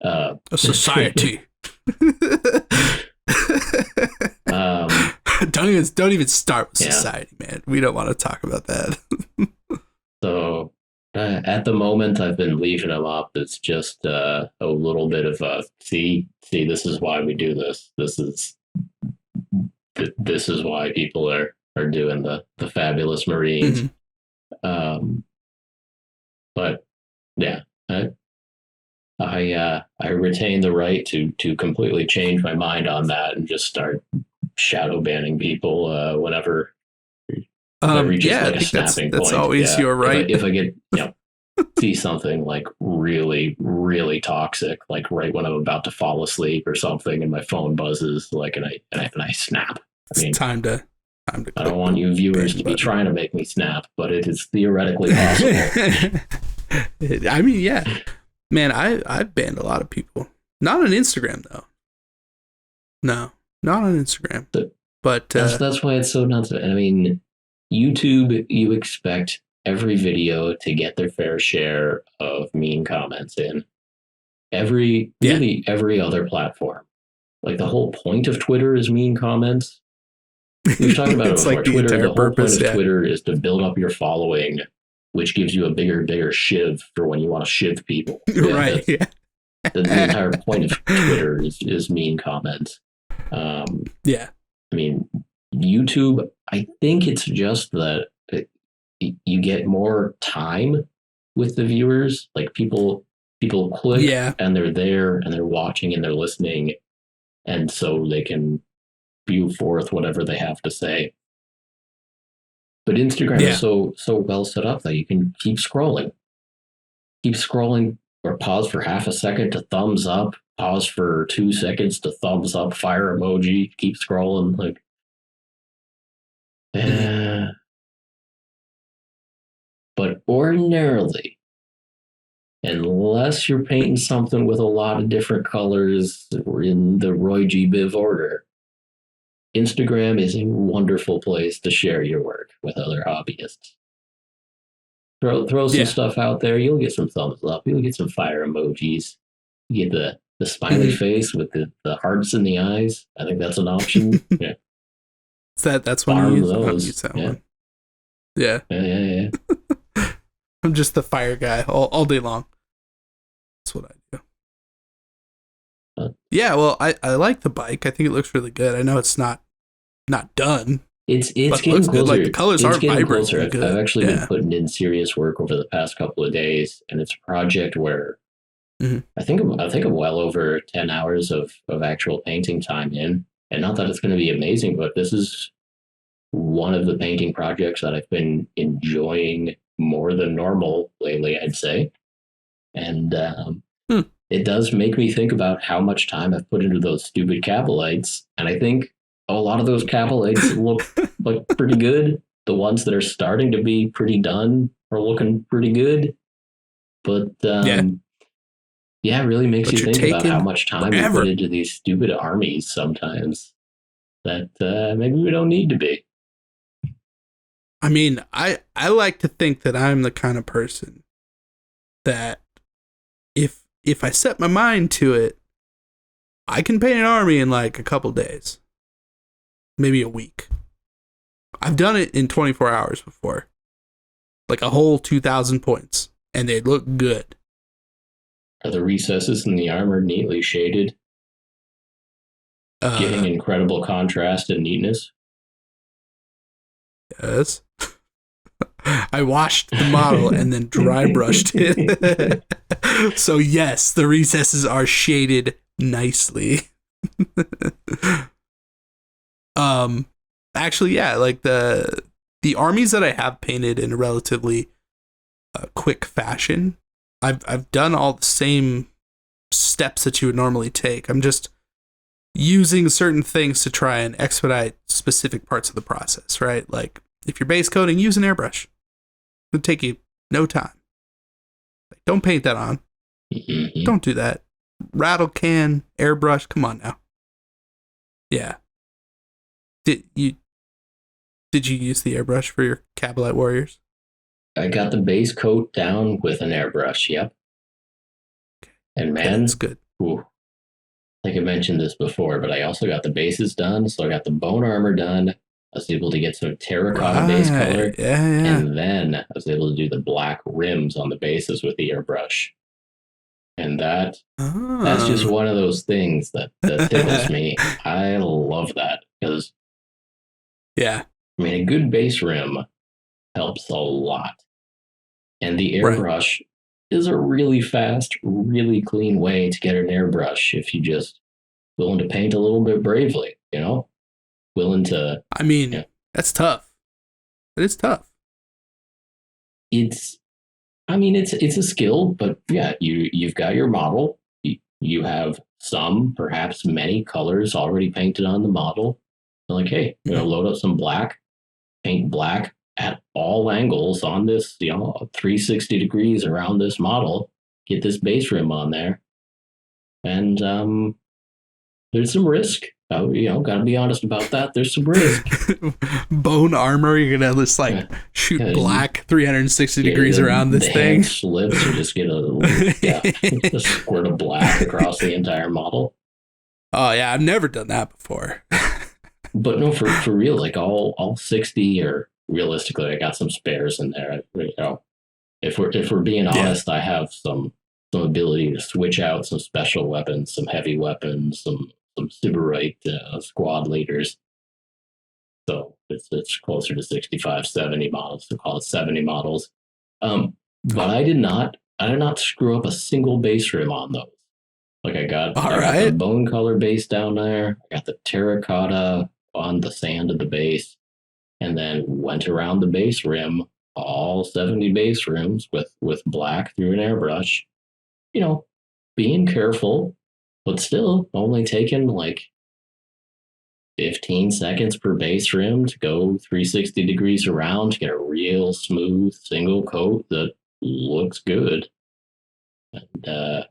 S2: A society. Don't even start with society, man. We don't want to talk about that.
S3: So at the moment, I've been leaving them up. It's just a little bit of a see. This is why we do this. This is why people are doing the fabulous Marines. But yeah, I retain the right to completely change my mind on that and just start shadow banning people whenever reaches like a snapping point.
S2: That's always your right.
S3: If I get see something like really, really toxic, like right when I'm about to fall asleep or something, and my phone buzzes, like and I snap. I mean,
S2: it's time to.
S3: I don't want you viewers to be trying to make me snap, but it is theoretically possible.
S2: I mean, yeah, man, I've banned a lot of people. Not on Instagram though. No, not on Instagram. But
S3: that's why it's so nuts. I mean, YouTube, you expect every video to get their fair share of mean comments in. Really every other platform. Like the whole point of Twitter is mean comments. We've talked about it before.
S2: Like
S3: Twitter, the whole
S2: purpose,
S3: point of Twitter is to build up your following, which gives you a bigger shiv for when you want to shiv people.
S2: Right.
S3: The entire point of Twitter is mean comments. I mean, YouTube, I think it's just that you get more time with the viewers. Like people click and they're there and they're watching and they're listening, and so they can spew forth whatever they have to say. But Instagram is so well set up that you can keep scrolling or pause for half a second to thumbs up, pause for 2 seconds to thumbs up, fire emoji, keep scrolling. Like, but ordinarily, unless you're painting something with a lot of different colors in the Roy G. Biv order, Instagram is a wonderful place to share your work with other hobbyists. Throw some stuff out there. You'll get some thumbs up. You'll get some fire emojis. You get the smiley face with the hearts in the eyes. I think that's an option. Yeah.
S2: That's one I use that one. Yeah.
S3: Yeah.
S2: I'm just the fire guy all day long. That's what I do. Yeah, well, I like the bike. I think it looks really good. I know it's not done.
S3: It's
S2: But
S3: getting
S2: looks
S3: closer.
S2: good. Like the colors
S3: It's
S2: are
S3: getting
S2: vibrant.
S3: closer.
S2: And good.
S3: I've actually been putting in serious work over the past couple of days, and it's a project where I think I'm well over 10 hours of actual painting time in. And not that it's going to be amazing, but this is one of the painting projects that I've been enjoying more than normal lately, I'd say. And it does make me think about how much time I've put into those stupid Cavalites. And I think a lot of those Cavalites look pretty good. The ones that are starting to be pretty done are looking pretty good. But yeah, it really makes you think about how much time we put into these stupid armies sometimes that maybe we don't need to be.
S2: I mean, I like to think that I'm the kind of person that if I set my mind to it, I can paint an army in like a couple days, maybe a week. I've done it in 24 hours before, like a whole 2,000 points, and they look good.
S3: Are the recesses in the armor neatly shaded, giving incredible contrast and neatness?
S2: Yes. I washed the model and then dry brushed it. So yes, the recesses are shaded nicely. Actually, yeah, like the armies that I have painted in a relatively quick fashion, I've done all the same steps that you would normally take. I'm just using certain things to try and expedite specific parts of the process, right? Like if you're base coating, use an airbrush. It'll take you no time. Like, don't paint that on.
S3: Mm-hmm.
S2: Don't do that. Rattle can, airbrush, come on now. Yeah. Did you use the airbrush for your Cabalite Warriors?
S3: I got the base coat down with an airbrush, yep. And man,
S2: that's good.
S3: Ooh, I think I mentioned this before, but I also got the bases done. So I got the bone armor done. I was able to get some terracotta base color.
S2: Yeah.
S3: And then I was able to do the black rims on the bases with the airbrush. And that's just one of those things that tickles me. I love that because,
S2: yeah,
S3: I mean, a good base rim helps a lot. And the airbrush is a really fast, really clean way to get an airbrush if you just willing to paint a little bit bravely, you know? Willing to...
S2: I mean, that's tough. It is tough.
S3: It's a skill, but yeah, you've got your model. You have some, perhaps many colors already painted on the model. You're like, hey, load up some black, paint black at all angles on this, 360 degrees around this model, get this base rim on there. And there's some risk. Gotta be honest about that. There's some risk.
S2: Bone armor, you're gonna just shoot black 360 degrees around this thing.
S3: Slips or just get a squirt of black across the entire model.
S2: Oh yeah, I've never done that before.
S3: But no, for real, like all 60, or realistically, I got some spares in there. If we're being honest, I have some ability to switch out some special weapons, some heavy weapons, some Sybarite squad leaders. So it's closer to 65, 70 models. So call it 70 models. But I did not screw up a single base rim on those. Like I got the bone color base down there. I got the terracotta on the sand of the base, and then went around the base rim, all 70 base rims with black through an airbrush. Being careful, but still only taking 15 seconds per base rim to go 360 degrees around to get a real smooth single coat that looks good. And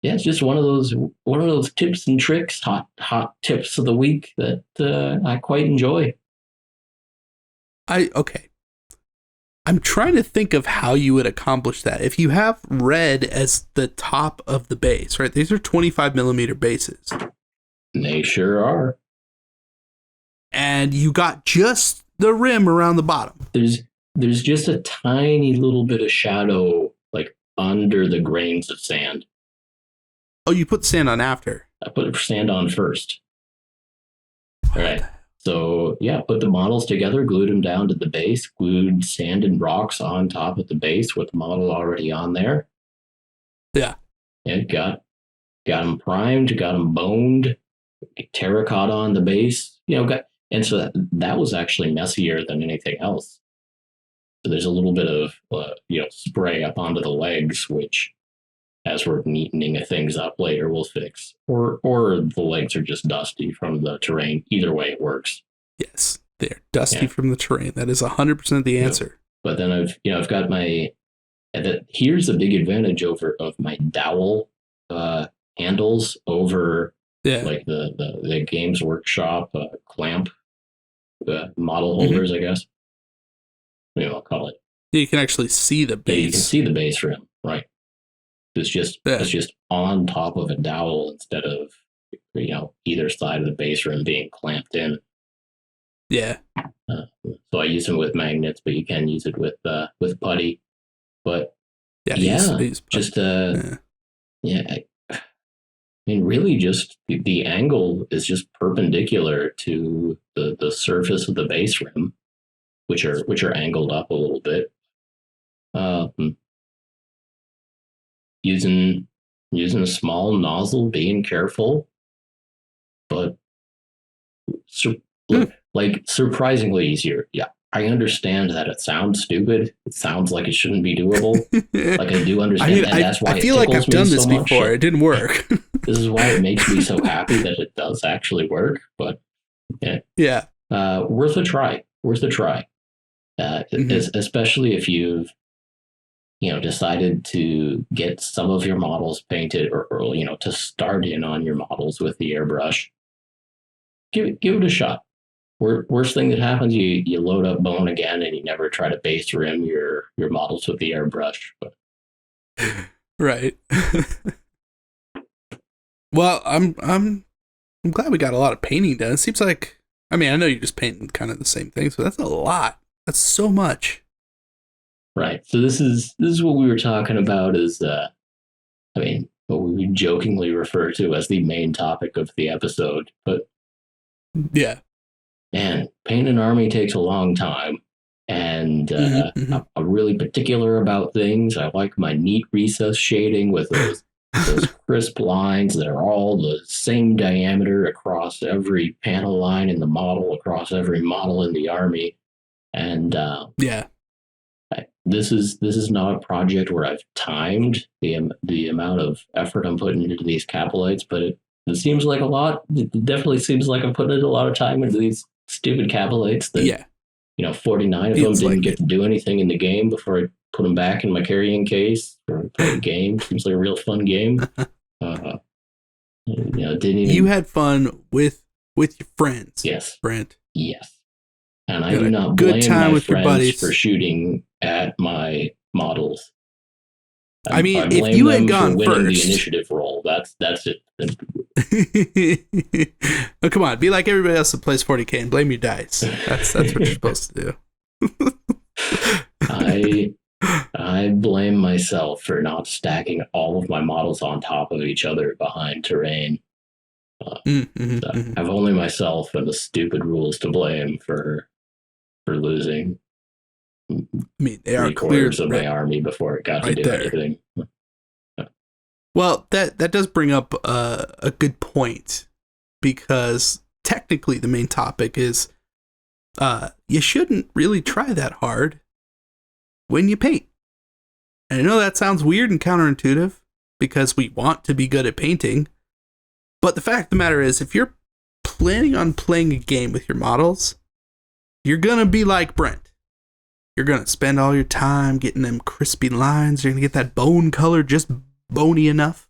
S3: it's just one of those tips and tricks, hot tips of the week that I quite enjoy.
S2: I'm trying to think of how you would accomplish that. If you have red as the top of the base, right? These are 25 millimeter bases.
S3: They sure are.
S2: And you got just the rim around the bottom.
S3: There's just a tiny little bit of shadow under the grains of sand.
S2: Oh, you put sand on after?
S3: I put sand on first. All right. So yeah, put the models together, glued them down to the base, glued sand and rocks on top of the base with the model already on there.
S2: Yeah.
S3: And got them primed, got them boned, terracotta on the base, and so that was actually messier than anything else. So there's a little bit of spray up onto the legs, which, as we're neatening things up later, we'll fix. Or the legs are just dusty from the terrain. Either way, it works.
S2: Yes, they're dusty from the terrain. That is 100% the answer.
S3: But then I've got my. Here's the big advantage of my dowel handles over like the Games Workshop clamp model holders, I guess. I'll call it.
S2: You can actually see the base.
S3: Yeah, you can see the base rim, right? It's just on top of a dowel instead of either side of the base rim being clamped in.
S2: Yeah.
S3: So I use them with magnets, but you can use it with putty. But really just the angle is just perpendicular to the surface of the base rim, which are angled up a little bit. Using a small nozzle, being careful, but surprisingly easier. Yeah, I understand that it sounds stupid. It sounds like it shouldn't be doable. Like I do understand, and that's why
S2: I feel like I've done this before. It didn't work.
S3: This is why it makes me so happy that it does actually work. But
S2: yeah,
S3: worth a try. Especially if you've decided to get some of your models painted or to start in on your models with the airbrush. Give it a shot. Worst thing that happens, you load up bone again and you never try to base rim your models with the airbrush. But.
S2: Right. Well, I'm glad we got a lot of painting done. It seems like, I know you just paint kind of the same thing, so that's a lot. That's so much.
S3: Right. So this is what we were talking about is what we jokingly refer to as the main topic of the episode. But
S2: yeah.
S3: Man, painting an army takes a long time. And I'm really particular about things. I like my neat recess shading with those crisp lines that are all the same diameter across every panel line in the model, across every model in the army. And this is not a project where I've timed the amount of effort I'm putting into these capolites, but it seems like a lot. It definitely seems like I'm putting a lot of time into these stupid capolites that 49 of them didn't get to do anything in the game before I put them back in my carrying case or play the game. Seems like a real fun game. Didn't even...
S2: You had fun with your friends.
S3: Yes.
S2: Brent.
S3: Yes. And I do not blame my friends for shooting at my models.
S2: If you had gone first,
S3: the initiative roll. That's it.
S2: Oh, come on, be like everybody else that plays 40K and blame your dice. That's what you're supposed to do.
S3: I blame myself for not stacking all of my models on top of each other behind terrain. I've only myself and the stupid rules to blame for losing.
S2: They are clear
S3: of my army before it got to do anything.
S2: Well, that does bring up a good point, because technically the main topic is you shouldn't really try that hard when you paint. And I know that sounds weird and counterintuitive because we want to be good at painting, but the fact of the matter is, if you're planning on playing a game with your models, you're going to be like Brent. You're going to spend all your time getting them crispy lines. You're going to get that bone color just bony enough.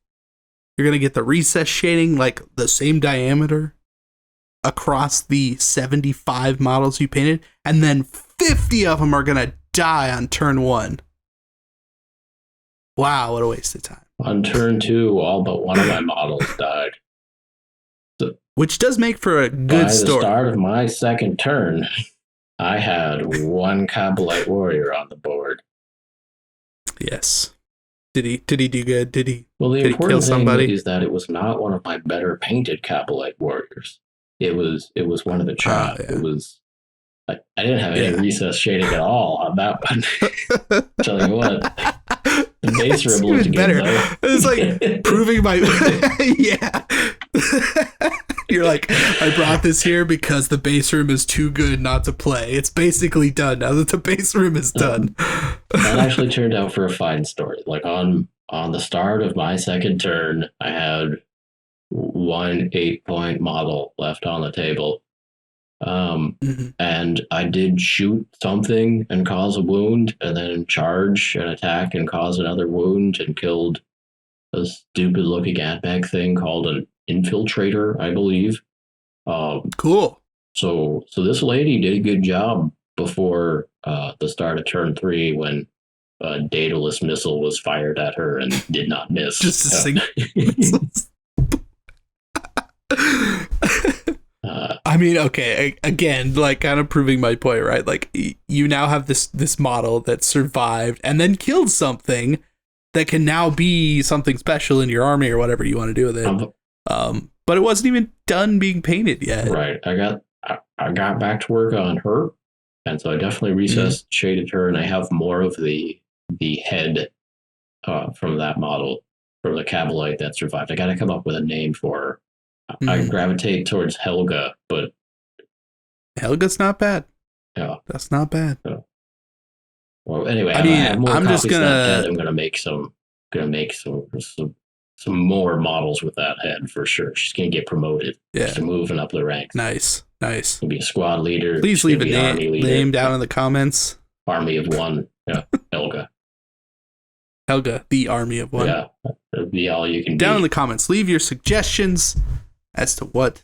S2: You're going to get the recess shading like the same diameter across the 75 models you painted. And then 50 of them are going to die on turn 1. Wow, what a waste of time.
S3: On turn 2, all but one of my models died. So
S2: which does make for a good story.
S3: By the start of my second turn, I had one Cabalite warrior on the board.
S2: Yes. Did he do good? Did he?
S3: Well, the
S2: important
S3: kill
S2: thing
S3: is that it was not one of my better painted Cabalite warriors. It was one of the chaff.
S2: Yeah.
S3: It was. I didn't have any recess shading at all on that one. Tell you what, the base rim looked good, better. Though.
S2: It's like proving my yeah. You're like, I brought this here because the base room is too good not to play. It's basically done now that the base room is done.
S3: That actually turned out for a fine story. Like on the start of my second turn, I had one 8-point model left on the table. And I did shoot something and cause a wound, and then charge and attack and cause another wound, and killed a stupid looking AdBag thing called an infiltrator, I believe.
S2: Cool.
S3: So this lady did a good job before the start of turn 3 when a dataless missile was fired at her and did not miss.
S2: Just a single. I mean, okay, again, like kind of proving my point, right? Like you now have this model that survived and then killed something that can now be something special in your army or whatever you want to do with it. But it wasn't even done being painted yet.
S3: Right. I got back to work on her, and so I definitely recessed, shaded her, and I have more of the head from that model, from the Cabalite that survived. I got to come up with a name for her. I gravitate towards Helga, but
S2: Helga's not bad.
S3: Yeah,
S2: that's not bad.
S3: Yeah. Well, anyway,
S2: I mean,
S3: have more
S2: I'm just gonna.
S3: I'm gonna make some more models with that head for sure. She's gonna get promoted.
S2: Yeah,
S3: she's moving up the ranks.
S2: Nice.
S3: Gonna be a squad leader.
S2: Please leave a name down in the comments.
S3: Army of one. Yeah, Helga.
S2: Helga, the Army of One.
S3: Yeah, that'll be all you can.
S2: Down in the comments, leave your suggestions as to what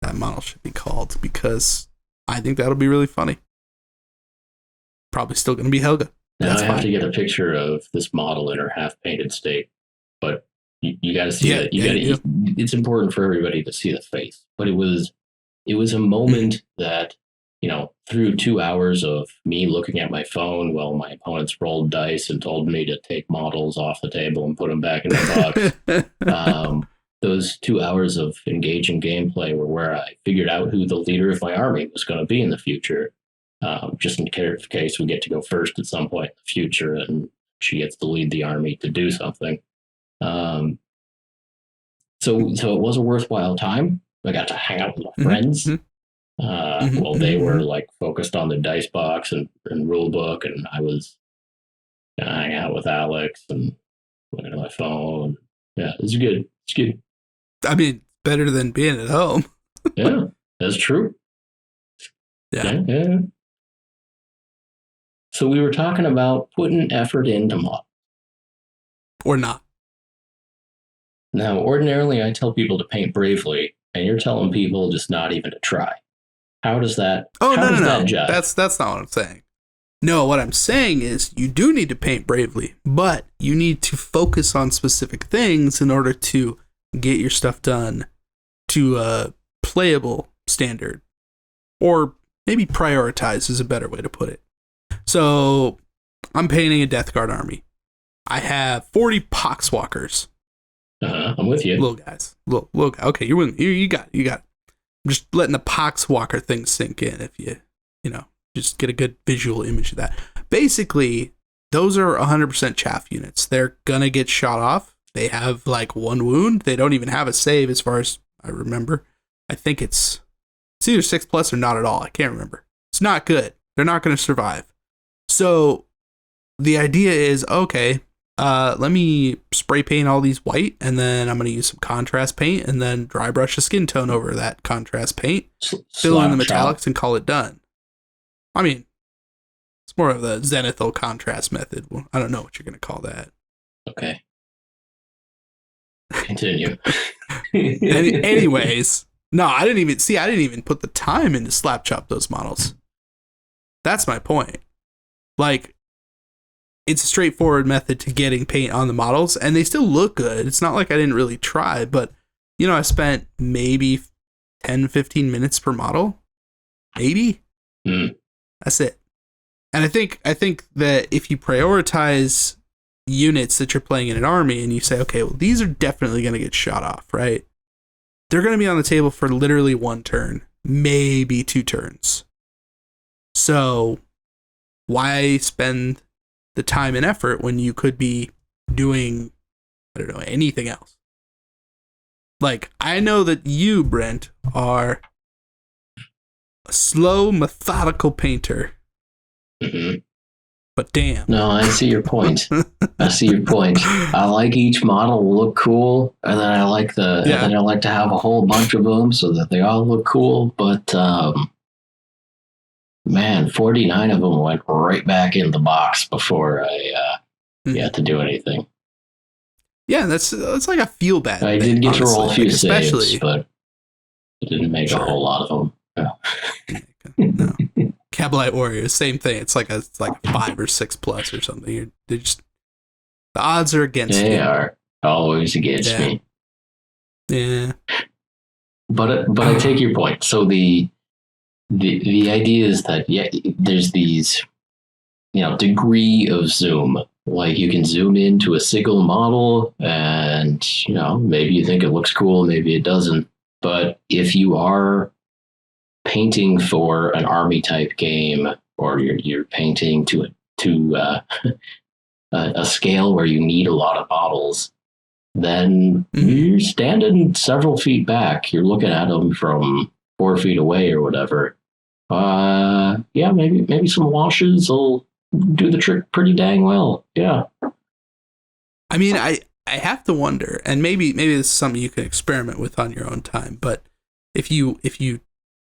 S2: that model should be called, because I think that'll be really funny. Probably still going to be Helga.
S3: Now I have to get a picture of this model in her half-painted state, but you got to see it. It's important for everybody to see the face. But it was a moment that, through 2 hours of me looking at my phone while my opponents rolled dice and told me to take models off the table and put them back in the box. Those 2 hours of engaging gameplay were where I figured out who the leader of my army was going to be in the future. Just in case we get to go first at some point in the future and she gets to lead the army to do something. So it was a worthwhile time. I got to hang out with my friends while they were like focused on the dice box and rule book, and I was hanging out with Alex and looking at my phone. Yeah, it's good. It's good.
S2: I mean, better than being at home.
S3: Yeah, that's true. Yeah. So we were talking about putting effort into models.
S2: Or not.
S3: Now, ordinarily, I tell people to paint bravely, and you're telling people just not even to try. How does that?
S2: Oh,
S3: no.
S2: That jive? That's not what I'm saying. No, what I'm saying is you do need to paint bravely, but you need to focus on specific things in order to get your stuff done to a playable standard. Or maybe prioritize is a better way to put it. So I'm painting a Death Guard army. I have 40 Poxwalkers.
S3: I'm with you.
S2: Little guys. Little guys. Okay, you're with me. You got it. I'm just letting the Poxwalker thing sink in if you just get a good visual image of that. Basically, those are 100% chaff units. They're going to get shot off. They have like one wound. They don't even have a save as far as I remember. I think it's either 6+ or not at all. I can't remember. It's not good. They're not going to survive. So the idea is, okay, let me spray paint all these white, and then I'm going to use some contrast paint and then dry brush a skin tone over that contrast paint, fill in the metallics, and call it done. I mean, it's more of the zenithal contrast method. Well, I don't know what you're going to call that.
S3: Okay. Continue.
S2: Anyways, no, I didn't even put the time in to slap chop those models. That's my point. Like, it's a straightforward method to getting paint on the models, and they still look good. It's not like I didn't really try, but, I spent maybe 10, 15 minutes per model. Maybe. That's it. And I think that if you prioritize units that you're playing in an army and you say, okay, well, these are definitely going to get shot off, right? they're going to be on the table for literally 1 turn, maybe 2 turns. So why spend the time and effort when you could be doing, I don't know, anything else? Like, I know that you, Brent, are a slow, methodical painter.
S3: Mm-hmm.
S2: But damn.
S3: No, I see your point. I see your point. I like each model to look cool, and then I like and then I like to have a whole bunch of them so that they all look cool. But man, 49 of them went right back in the box before I had to do anything.
S2: Yeah, that's like a feel bad.
S3: I
S2: thing,
S3: did get
S2: honestly.
S3: to roll a few
S2: like,
S3: saves, but it didn't make a whole lot of them.
S2: No. Cabalite Warriors, same thing. It's like a 5 or 6 plus or something. They're just, the odds are against you.
S3: They are always against me.
S2: Yeah.
S3: But I take your point. So the idea is that there's these degree of zoom. Like you can zoom into a single model, and maybe you think it looks cool, maybe it doesn't. But if you are painting for an army type game, or you're painting to a scale where you need a lot of models, then you're standing several feet back. You're looking at them from 4 feet away or whatever. Maybe some washes will do the trick pretty dang well. Yeah.
S2: I mean, I have to wonder, and maybe this is something you can experiment with on your own time, but if you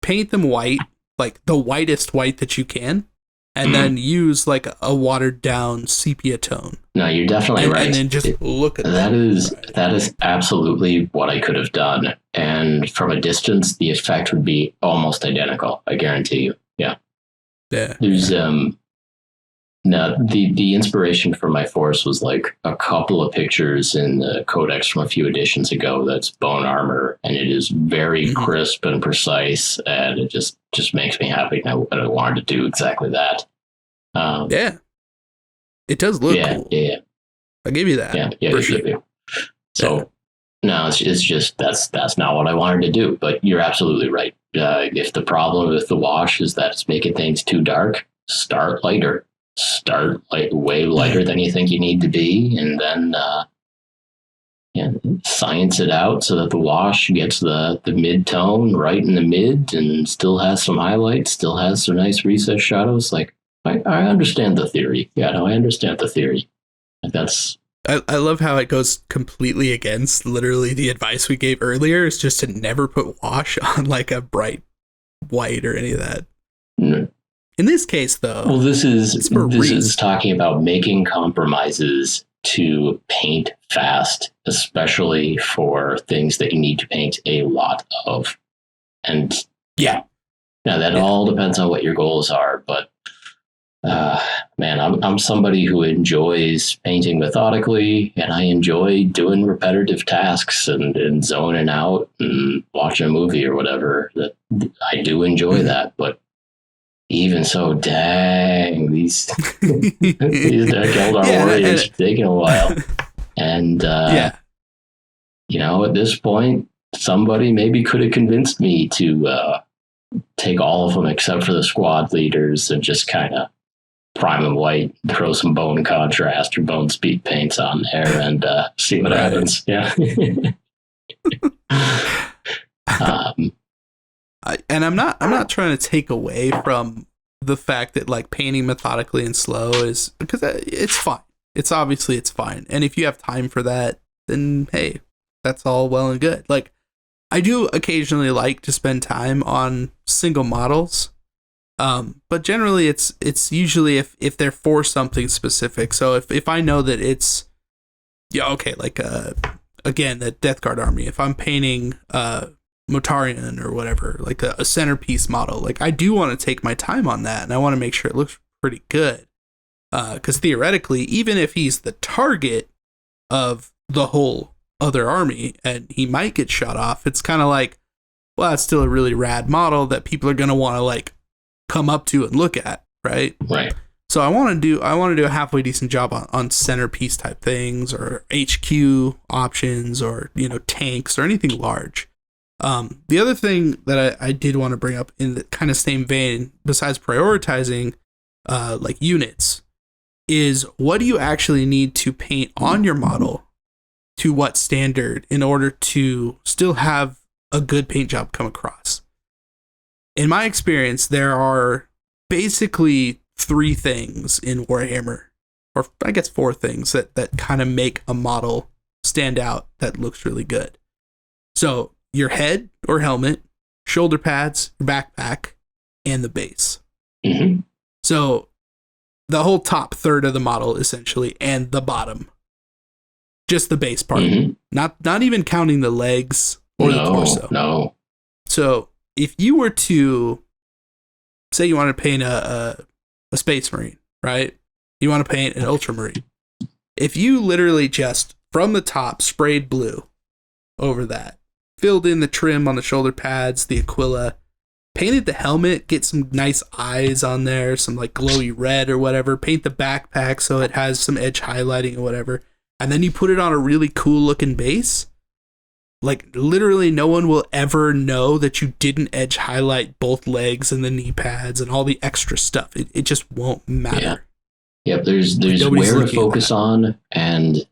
S2: paint them white, like the whitest white that you can, and then use like a watered down sepia tone.
S3: No, you're definitely right.
S2: And then just look at that.
S3: That is absolutely what I could have done. And from a distance, the effect would be almost identical. I guarantee you. Yeah.
S2: Yeah.
S3: There's now the inspiration for my force was like a couple of pictures in the codex from a few editions ago. That's bone armor, and it is very crisp and precise, and it just makes me happy. And I wanted to do exactly that.
S2: Yeah, it does look cool.
S3: Yeah,
S2: I'll give you that.
S3: Yeah,
S2: for sure.
S3: So no, it's just that's not what I wanted to do. But you're absolutely right. If the problem with the wash is that it's making things too dark, start lighter. Start way lighter than you think you need to be, and then science it out so that the wash gets the mid-tone right in the mid and still has some highlights, still has some nice recessed shadows. Like I understand the theory. Yeah, no, I understand the theory. Like that's
S2: I love how it goes completely against literally the advice we gave earlier, is just to never put wash on like a bright white or any of that. In this case, though,
S3: well, this is talking about making compromises to paint fast, especially for things that you need to paint a lot of. And now that all depends on what your goals are. But man, I'm somebody who enjoys painting methodically, and I enjoy doing repetitive tasks and zoning out and watching a movie or whatever. That I do enjoy that, but even so, dang, these Eldar warriors are taking a while. And, at this point, somebody maybe could have convinced me to take all of them except for the squad leaders and just kind of prime them white, throw some bone contrast or bone speed paints on there and see what happens. Yeah.
S2: And I'm not trying to take away from the fact that like painting methodically and slow is, because it's fine. It's fine. And if you have time for that, then hey, that's all well and good. Like I do occasionally like to spend time on single models. But generally it's usually if they're for something specific. So if I know that it's like again, the Death Guard army, if I'm painting Motarian or whatever, like a centerpiece model, like I do want to take my time on that, and I want to make sure it looks pretty good, because theoretically, even if he's the target of the whole other army and he might get shot off, it's kind of like, well, that's still a really rad model that people are going to want to like come up to and look at, right? So I want to do a halfway decent job on centerpiece type things, or HQ options, or tanks or anything large. The other thing that I did want to bring up in the kind of same vein, besides prioritizing like units, is what do you actually need to paint on your model to what standard in order to still have a good paint job come across? In my experience, there are basically 3 things in Warhammer, or I guess 4 things that kind of make a model stand out that looks really good. So your head or helmet, shoulder pads, your backpack, and the base.
S3: Mm-hmm.
S2: So the whole top third of the model, essentially, and the bottom. Just the base part.
S3: Mm-hmm.
S2: Not even counting the legs or the torso.
S3: No.
S2: So if you were to, say you want to paint a Space Marine, right? You want to paint an Ultramarine. If you literally just, from the top, sprayed blue over that, filled in the trim on the shoulder pads, the Aquila, painted the helmet, get some nice eyes on there, some like glowy red or whatever, paint the backpack so it has some edge highlighting or whatever, and then you put it on a really cool looking base, like literally no one will ever know that you didn't edge highlight both legs and the knee pads and all the extra stuff. It just won't matter.
S3: Yeah. Yep, there's where to focus on, and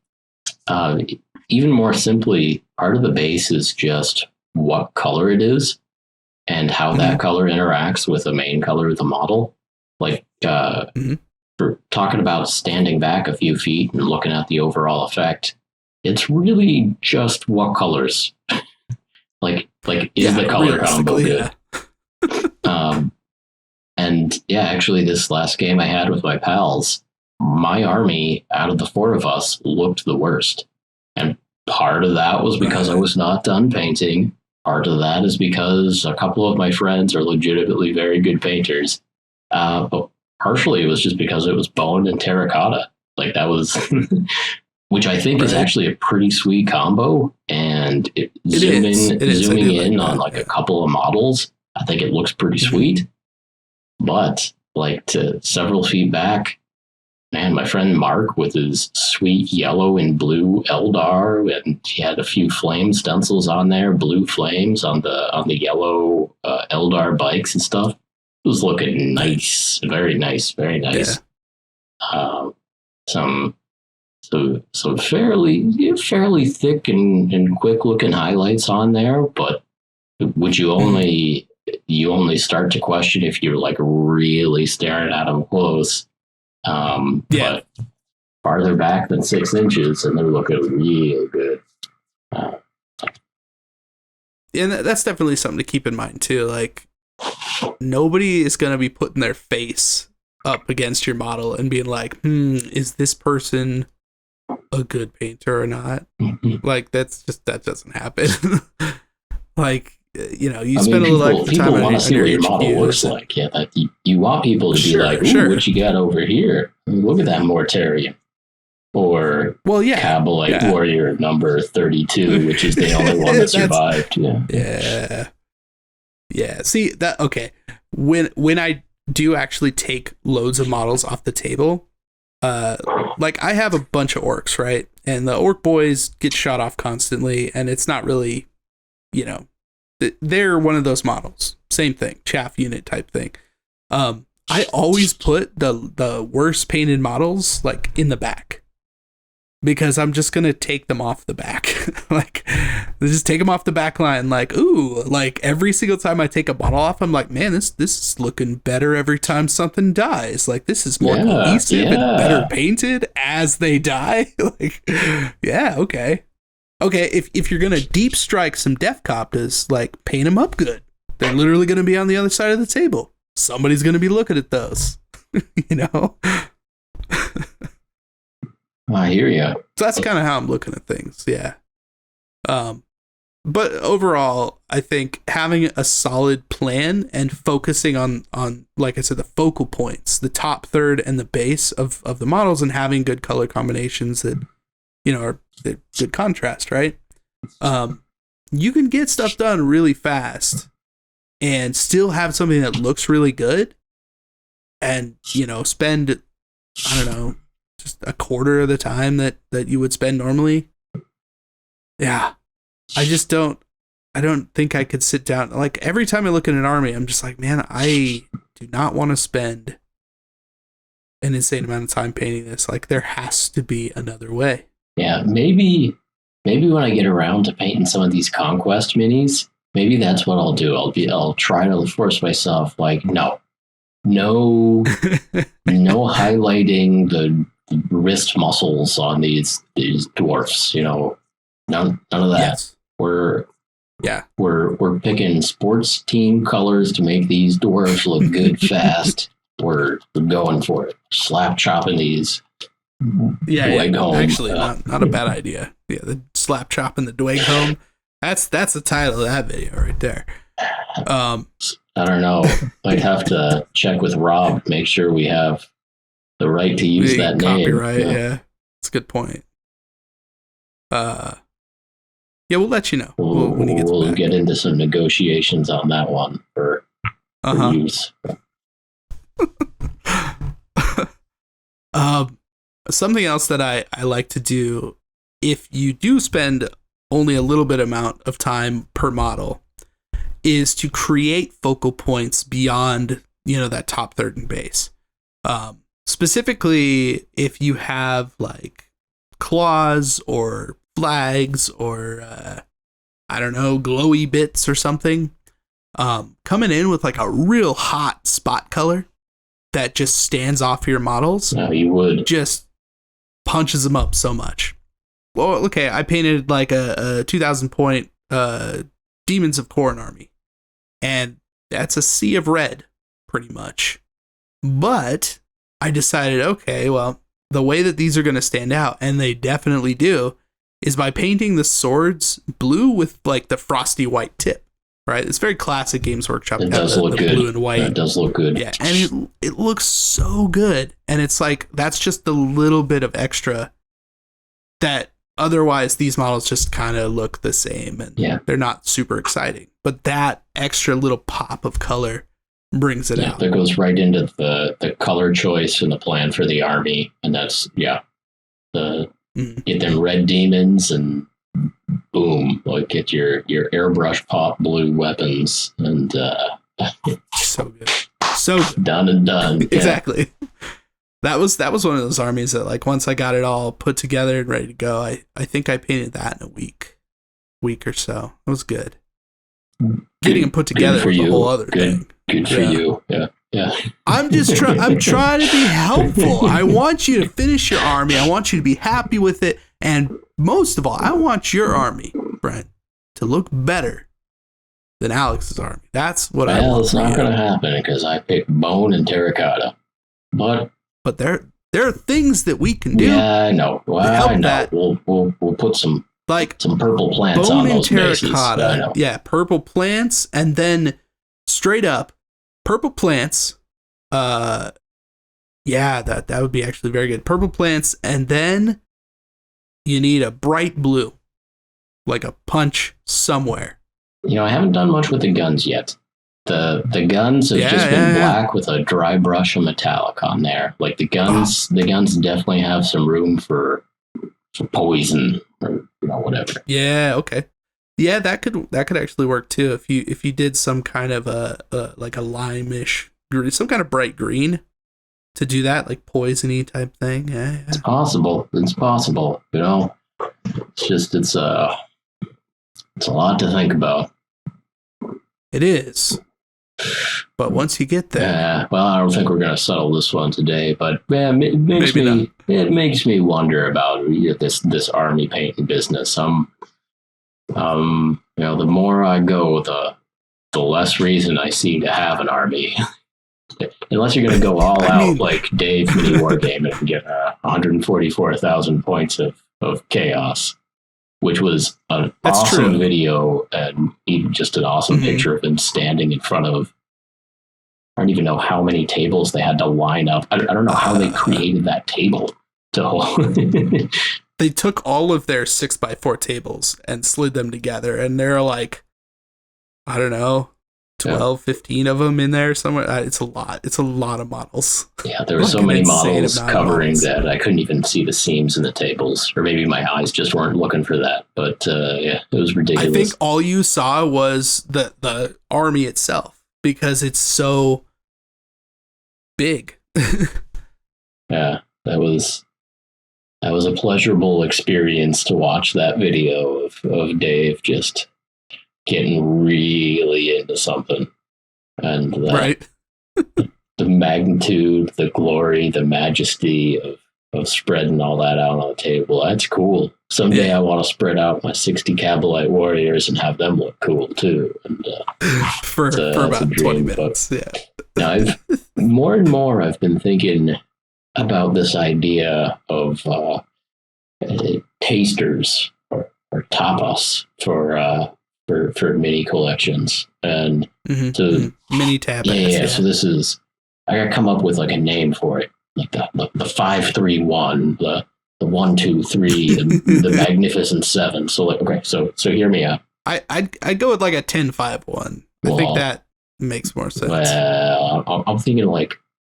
S3: even more simply, part of the base is just what color it is and how that color interacts with the main color of the model. Like, for talking about standing back a few feet and looking at the overall effect, it's really just what colors. like is the color combo good? Yeah. And yeah, actually, this last game I had with my pals, my army out of the 4 of us looked the worst. And part of that was because I was not done painting. Part of that is because a couple of my friends are legitimately very good painters. But partially it was just because it was bone and terracotta. Like that was, which I think is actually a pretty sweet combo. And zooming in on like a couple of models, I think it looks pretty sweet. But like to several feet back, man, my friend Mark with his sweet yellow and blue Eldar, and he had a few flame stencils on there, blue flames on the yellow Eldar bikes and stuff. It was looking nice, very nice, very nice. Yeah. Some fairly thick and quick looking highlights on there, but would you only start to question if you're like really staring at them close. But farther back than 6 inches, and they're looking real good.
S2: And that's definitely something to keep in mind too. Like, nobody is going to be putting their face up against your model and being like, is this person a good painter or not? Like, that doesn't happen. Like, you spend a little extra time
S3: on see what your model looks like. Yeah, you want people to be like, ooh, what you got over here? Look at that Mortarian. Or Kabalite Warrior number 32, which is the only one that survived.
S2: Yeah. See that? Okay. When I do actually take loads of models off the table, like I have a bunch of orcs, right? And the orc boys get shot off constantly, and it's not really, they're one of those models. Same thing, chaff unit type thing. I always put the worst painted models like in the back, because I'm just gonna take them off the back. Like, just take them off the back line. Like, ooh, like every single time I take a model off, I'm like, man, this is looking better every time something dies. Like, this is more cohesive and better painted as they die. Like, yeah, okay. Okay, if you're gonna deep strike some Def Coptas, like, paint them up good. They're literally gonna be on the other side of the table. Somebody's gonna be looking at those.
S3: I hear you.
S2: So that's kind of how I'm looking at things. Yeah. But overall, I think having a solid plan and focusing on like I said, the focal points, the top third and the base of the models, and having good color combinations that are good contrast, right? You can get stuff done really fast and still have something that looks really good, and spend, I don't know, just a quarter of the time that you would spend normally. Yeah. I just don't I don't think I could sit down. Like every time I look at an army, I'm just like, man, I do not want to spend an insane amount of time painting this. Like there has to be another way.
S3: Yeah, maybe when I get around to painting some of these Conquest minis, maybe that's what I'll do. I'll try to force myself like, no highlighting the wrist muscles on these dwarfs, none of that.
S2: Yes.
S3: We're picking sports team colors to make these dwarves look good fast. We're going for it. Slap chopping these.
S2: Dweg home. Actually, not a bad idea. Yeah, the slap chopping the Dweg home. That's the title of that video right there.
S3: I don't know. Might have to check with Rob, make sure we have the right to use that name.
S2: Copyright, yeah. That's a good point. Yeah, we'll let you know when he gets back.
S3: We'll get into some negotiations on that one for use.
S2: Something else that I like to do, if you do spend only a little bit amount of time per model, is to create focal points beyond, that top third and base. Specifically, if you have like claws or flags or, I don't know, glowy bits or something, coming in with like a real hot spot color that just stands off your models.
S3: No, you would.
S2: Just punches them up so much. Well, okay, I painted like a 2,000 point Demons of Khorne army. And that's a sea of red, pretty much. But I decided, okay, well, the way that these are going to stand out, and they definitely do, is by painting the swords blue with like the frosty white tip, right? It's very classic Games Workshop.
S3: It does look good.
S2: Blue and white.
S3: It does look good.
S2: Yeah, and it looks so good. And it's like, that's just the little bit of extra that otherwise these models just kind of look the same and they're not super exciting. But that extra little pop of color brings it out.
S3: That goes right into the color choice and the plan for the army. And that's, get them red demons and boom, like get your airbrush pop blue weapons and
S2: so good. So good.
S3: Done and done.
S2: Exactly. That was one of those armies that, like, once I got it all put together and ready to go, I think I painted that in a week or so. It was good. Getting them put together was a whole other thing.
S3: Good for you. Yeah.
S2: I'm just I'm trying to be helpful. I want you to finish your army. I want you to be happy with it. And most of all, I want your army, Brent, to look better than Alex's army. That's what I want.
S3: Well, it's not going to happen because I picked bone and terracotta.
S2: But there are things that we can do.
S3: Yeah, I know. Well, I know.
S2: That.
S3: We'll put some purple plants
S2: bone
S3: on those
S2: terracotta.
S3: bases.
S2: Yeah, purple plants, and then straight up purple plants. That would be actually very good. Purple plants, and then you need a bright blue, like a punch somewhere.
S3: I haven't done much with the guns yet. The guns have just been black with a dry brush of metallic on there. Like the guns definitely have some room for poison or whatever.
S2: Yeah, okay. Yeah, that could actually work too if you did some kind of like a lime-ish green, some kind of bright green to do that, like poisony type thing. Yeah.
S3: It's possible. It's possible. It's just it's a lot to think about.
S2: It is. But once you get there,
S3: well, I don't think we're going to settle this one today. But it makes me wonder about this army painting business. The more I go, the less reason I see to have an army. Unless you're going to go all out like Dave mini Wargame and get 144,000 points of chaos, which was an awesome video and even just an awesome picture of him standing in front of, I don't even know how many tables they had to line up. I don't know how they created that table to hold.
S2: They took all of their 6x4 tables and slid them together, and they're like, I don't know, 12, 15 of them in there somewhere. It's a lot. It's a lot of models.
S3: Yeah, there were so many models covering that I couldn't even see the seams in the tables, or maybe my eyes just weren't looking for that. But yeah, it was ridiculous.
S2: I think all you saw was the army itself because it's so big.
S3: Yeah, that was a pleasurable experience to watch that video of Dave just getting really into something. And
S2: right.
S3: the magnitude, the glory, the majesty of spreading all that out on the table. That's cool. Someday I want to spread out my 60 Cabalite warriors and have them look cool too. And
S2: for about 20 minutes.
S3: But, yeah. Now more and more I've been thinking about this idea of tasters or tapas for mini collections. And so
S2: mini tab.
S3: Yeah. So this is, I gotta come up with like a name for it, like the 531, the 123, the Magnificent 7. So like, okay, so hear me out.
S2: I'd go with like a 10-5-1. I think that makes more sense.
S3: Well, I'm thinking like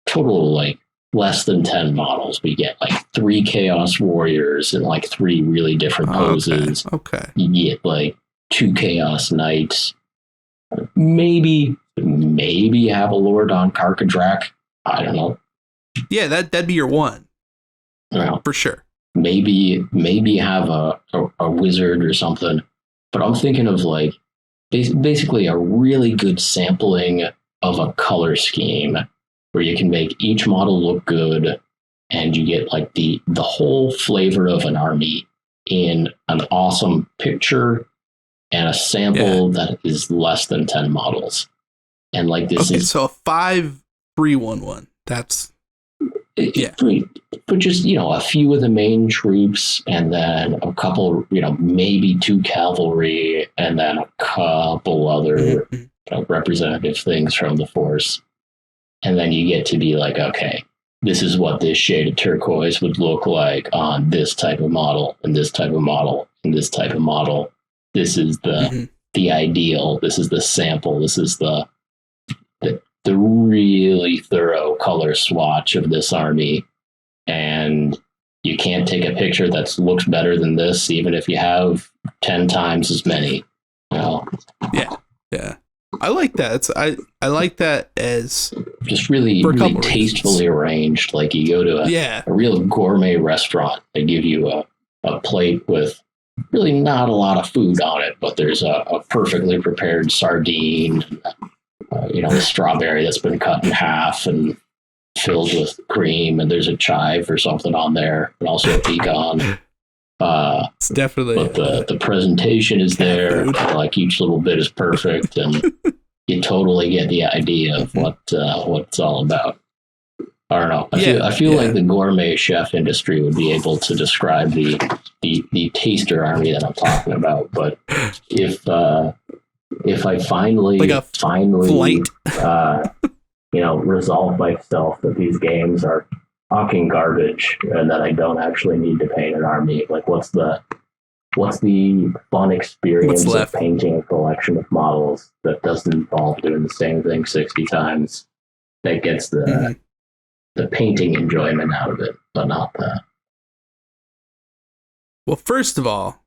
S3: total like less than 10 models. We get like 3 Chaos Warriors and like 3 really different poses.
S2: Okay.
S3: You get like 2 Chaos Knights. Maybe have a Lord on Karkadrak. I don't know.
S2: Yeah, that'd be your one.
S3: Well,
S2: for sure.
S3: Maybe have a wizard or something. But I'm thinking of like basically a really good sampling of a color scheme where you can make each model look good and you get like the whole flavor of an army in an awesome picture and a sample that is less than 10 models. And like this is
S2: so a 5-3-1-1. That's
S3: but just, a few of the main troops and then a couple, maybe 2 cavalry and then a couple other representative things from the force. And then you get to be like, okay, this is what this shade of turquoise would look like on this type of model and this type of model and this type of model. This is the ideal. This is the sample. This is the really thorough color swatch of this army. And you can't take a picture that looks better than this, even if you have 10 times as many. Well,
S2: yeah. I like that. I like that as
S3: just really tastefully arranged. Like you go to a real gourmet restaurant. They give you a plate with really not a lot of food on it, but there's a perfectly prepared sardine, a strawberry that's been cut in half and filled with cream, and there's a chive or something on there, and also a pecan.
S2: It's definitely.
S3: But the presentation is there. Like each little bit is perfect, and you totally get the idea of what it's all about. I don't know. I feel like the gourmet chef industry would be able to describe the taster army that I'm talking about. But if I finally resolve myself that these games are fucking garbage and that I don't actually need to paint an army, like what's the fun experience of painting a collection of models that doesn't involve doing the same thing 60 times, that gets the painting enjoyment out of it, but not that.
S2: Well, first of all,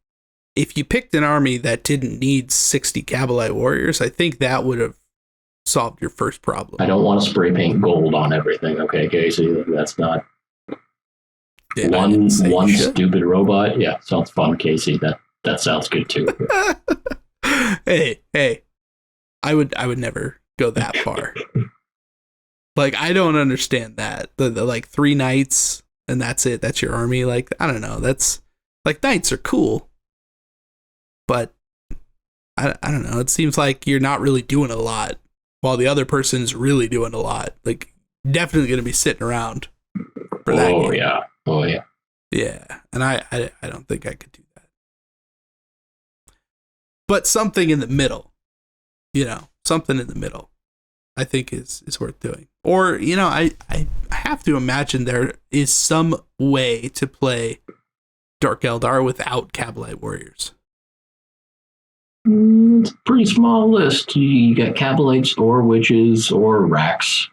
S2: if you picked an army that didn't need 60 Cabalite warriors, I think that would have solved your first problem.
S3: I don't want to spray paint gold on everything, okay, Casey? That's not... one stupid robot? Yeah, sounds fun, Casey. That sounds good, too.
S2: Hey, I would never go that far. Like, I don't understand that. The like 3 knights, and that's it. That's your army. Like, I don't know. That's... Like, knights are cool. But, I don't know. It seems like you're not really doing a lot, while the other person's really doing a lot. Like, definitely going to be sitting around for that game.
S3: Oh, yeah.
S2: Yeah, and I don't think I could do that. But something in the middle, something in the middle, I think is worth doing. Or, I have to imagine there is some way to play Dark Eldar without Cabalite warriors.
S3: It's a pretty small list. You got Cavalites or Witches or Racks.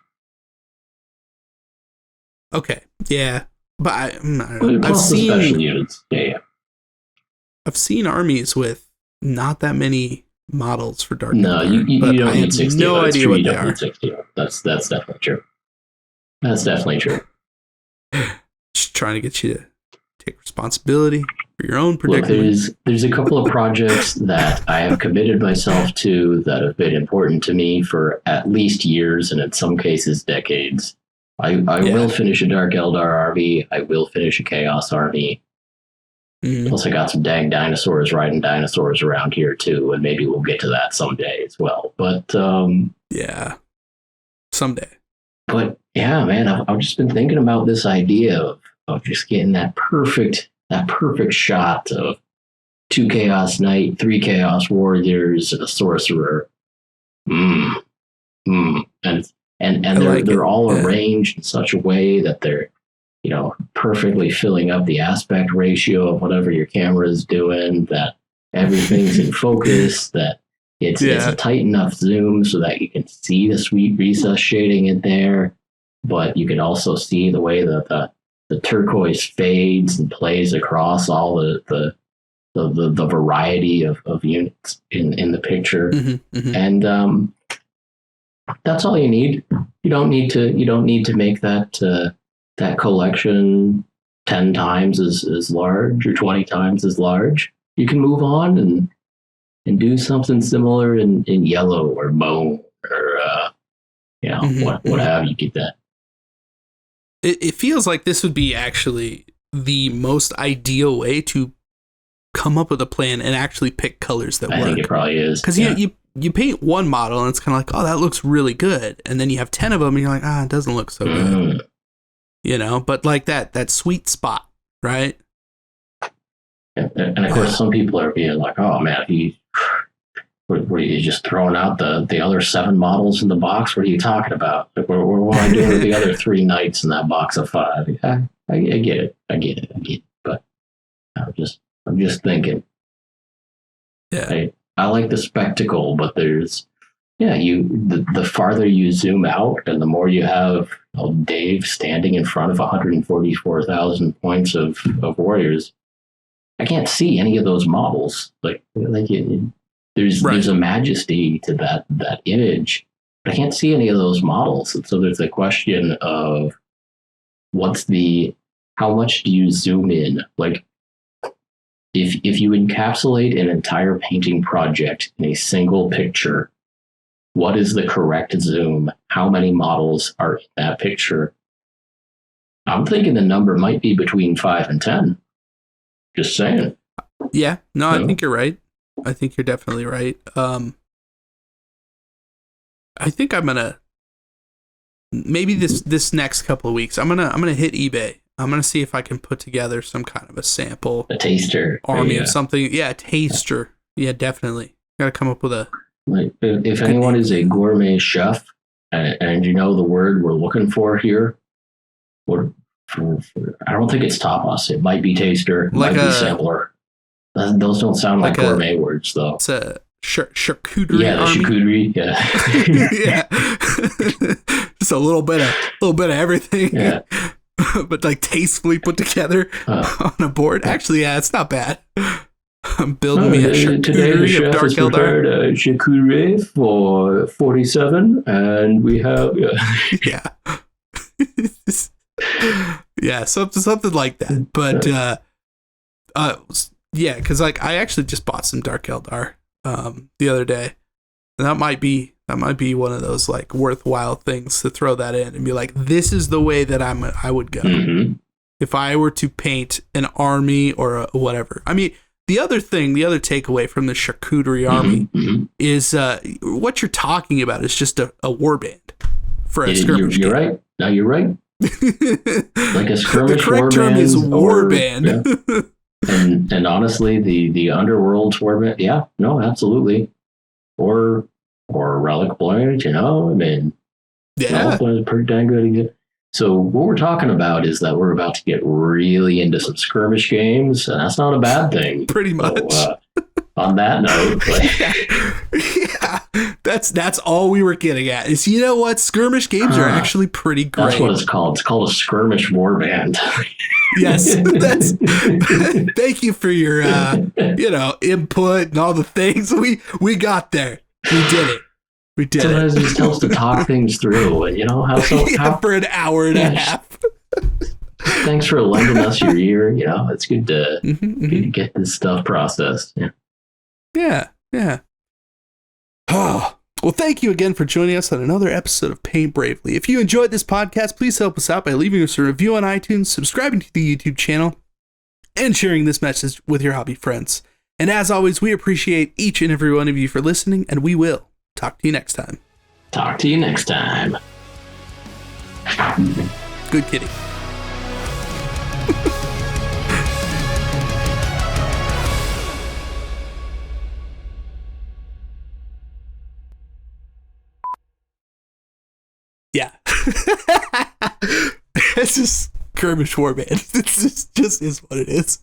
S2: Okay, yeah, but I've
S3: Plus the
S2: seen
S3: special units. Yeah.
S2: I've seen armies with not that many models for Dark
S3: No,
S2: Eldar,
S3: you
S2: but
S3: don't
S2: I
S3: need
S2: have
S3: 60.
S2: no idea what they are.
S3: Need 60. That's definitely true. That's definitely true.
S2: Just trying to get you to take responsibility for your own predicament.
S3: Look, there's a couple of projects that I have committed myself to that have been important to me for at least years and in some cases decades. I will finish a Dark Eldar army. I will finish a Chaos army. Mm-hmm. Plus, I got some dang dinosaurs riding dinosaurs around here too, and maybe we'll get to that someday as well. But
S2: yeah, someday.
S3: But yeah, man, I've just been thinking about this idea of just getting that perfect shot of 2 Chaos Knight, 3 Chaos Warriors, and a Sorcerer. And they're all arranged in such a way that they're, perfectly filling up the aspect ratio of whatever your camera is doing, that everything's in focus, that it's a tight enough zoom so that you can see the sweet recess shading in there, but you can also see the way that the turquoise fades and plays across all the variety of units in the picture. Mm-hmm, mm-hmm. And that's all you need. You don't need to make that collection 10 times as large or 20 times as large. You can move on and do something similar in yellow or bone or what have you. Get that.
S2: It feels like this would be actually the most ideal way to come up with a plan and actually pick colors that work.
S3: I think it probably is.
S2: Because you paint one model and it's kind of like, oh, that looks really good. And then you have 10 of them and you're like, it doesn't look so good. But like that sweet spot, right?
S3: And of course, some people are being like, oh man, were you just throwing out the other 7 models in the box? What are you talking about? Like, what am I doing with the other 3 knights in that box of 5? I get it. But I'm just thinking.
S2: Yeah.
S3: I like the spectacle, but there's the farther you zoom out and the more you have Dave standing in front of 144,000 points of warriors, I can't see any of those models. There's a majesty to that image, but I can't see any of those models. And so there's a question of how much do you zoom in? Like, if you encapsulate an entire painting project in a single picture, what is the correct zoom? How many models are in that picture? I'm thinking the number might be between 5 and 10. Just saying.
S2: Yeah, no, I think you're right. I think you're definitely right. I think I'm gonna maybe this next couple of weeks. I'm gonna hit eBay. I'm gonna see if I can put together some kind of a sample,
S3: a taster
S2: army of something. Yeah, a taster. Yeah, definitely. Gotta come up with a.
S3: If anyone is a gourmet chef and you know the word we're looking for here, I don't think it's tapas. It might be taster. It might be sampler. Those don't sound like gourmet words, though.
S2: It's a charcuterie.
S3: Yeah, the charcuterie.
S2: Yeah. Just a little bit of everything.
S3: Yeah.
S2: But like tastefully put together on a board. Actually, yeah, it's not bad. I'm building me a charcuterie of Dark Eldar.
S3: Prepared a charcuterie for 47, and we have
S2: yeah, something like that. But yeah, because like I actually just bought some Dark Eldar the other day, and that might be one of those like worthwhile things to throw that in and be like, this is the way that I would go if I were to paint an army or whatever. I mean, the other takeaway from the charcuterie army is what you're talking about is just a warband for a skirmish.
S3: You're right. No, you're right. Like a skirmish.
S2: The correct term is warband.
S3: And honestly, the underworld warband. Yeah, no, absolutely. Or Relic Blade. I mean, Relic Blade is pretty dang good. So what we're talking about is that we're about to get really into some skirmish games, and that's not a bad thing.
S2: Pretty much.
S3: So, on that note,
S2: yeah, that's all we were getting at. Is you know what? Skirmish games are actually pretty great.
S3: That's what it's called. It's called a Skirmish Warband.
S2: Yes, that's. Thank you for your input and all the things we got there. We did it. We did
S3: Sometimes
S2: it.
S3: it just helps to talk things through, and how
S2: for an hour and a half.
S3: Thanks for lending us your ear. It's good to, good to get this stuff processed.
S2: Yeah. Oh, well, thank you again for joining us on another episode of Paint Bravely. If you enjoyed this podcast, please help us out by leaving us a review on iTunes, subscribing to the YouTube channel, and sharing this message with your hobby friends. And as always, we appreciate each and every one of you for listening, and we will talk to you next time.
S3: Talk to you next time.
S2: Good kitty. Yeah. It's just Skirmish Warband. It's just is what it is.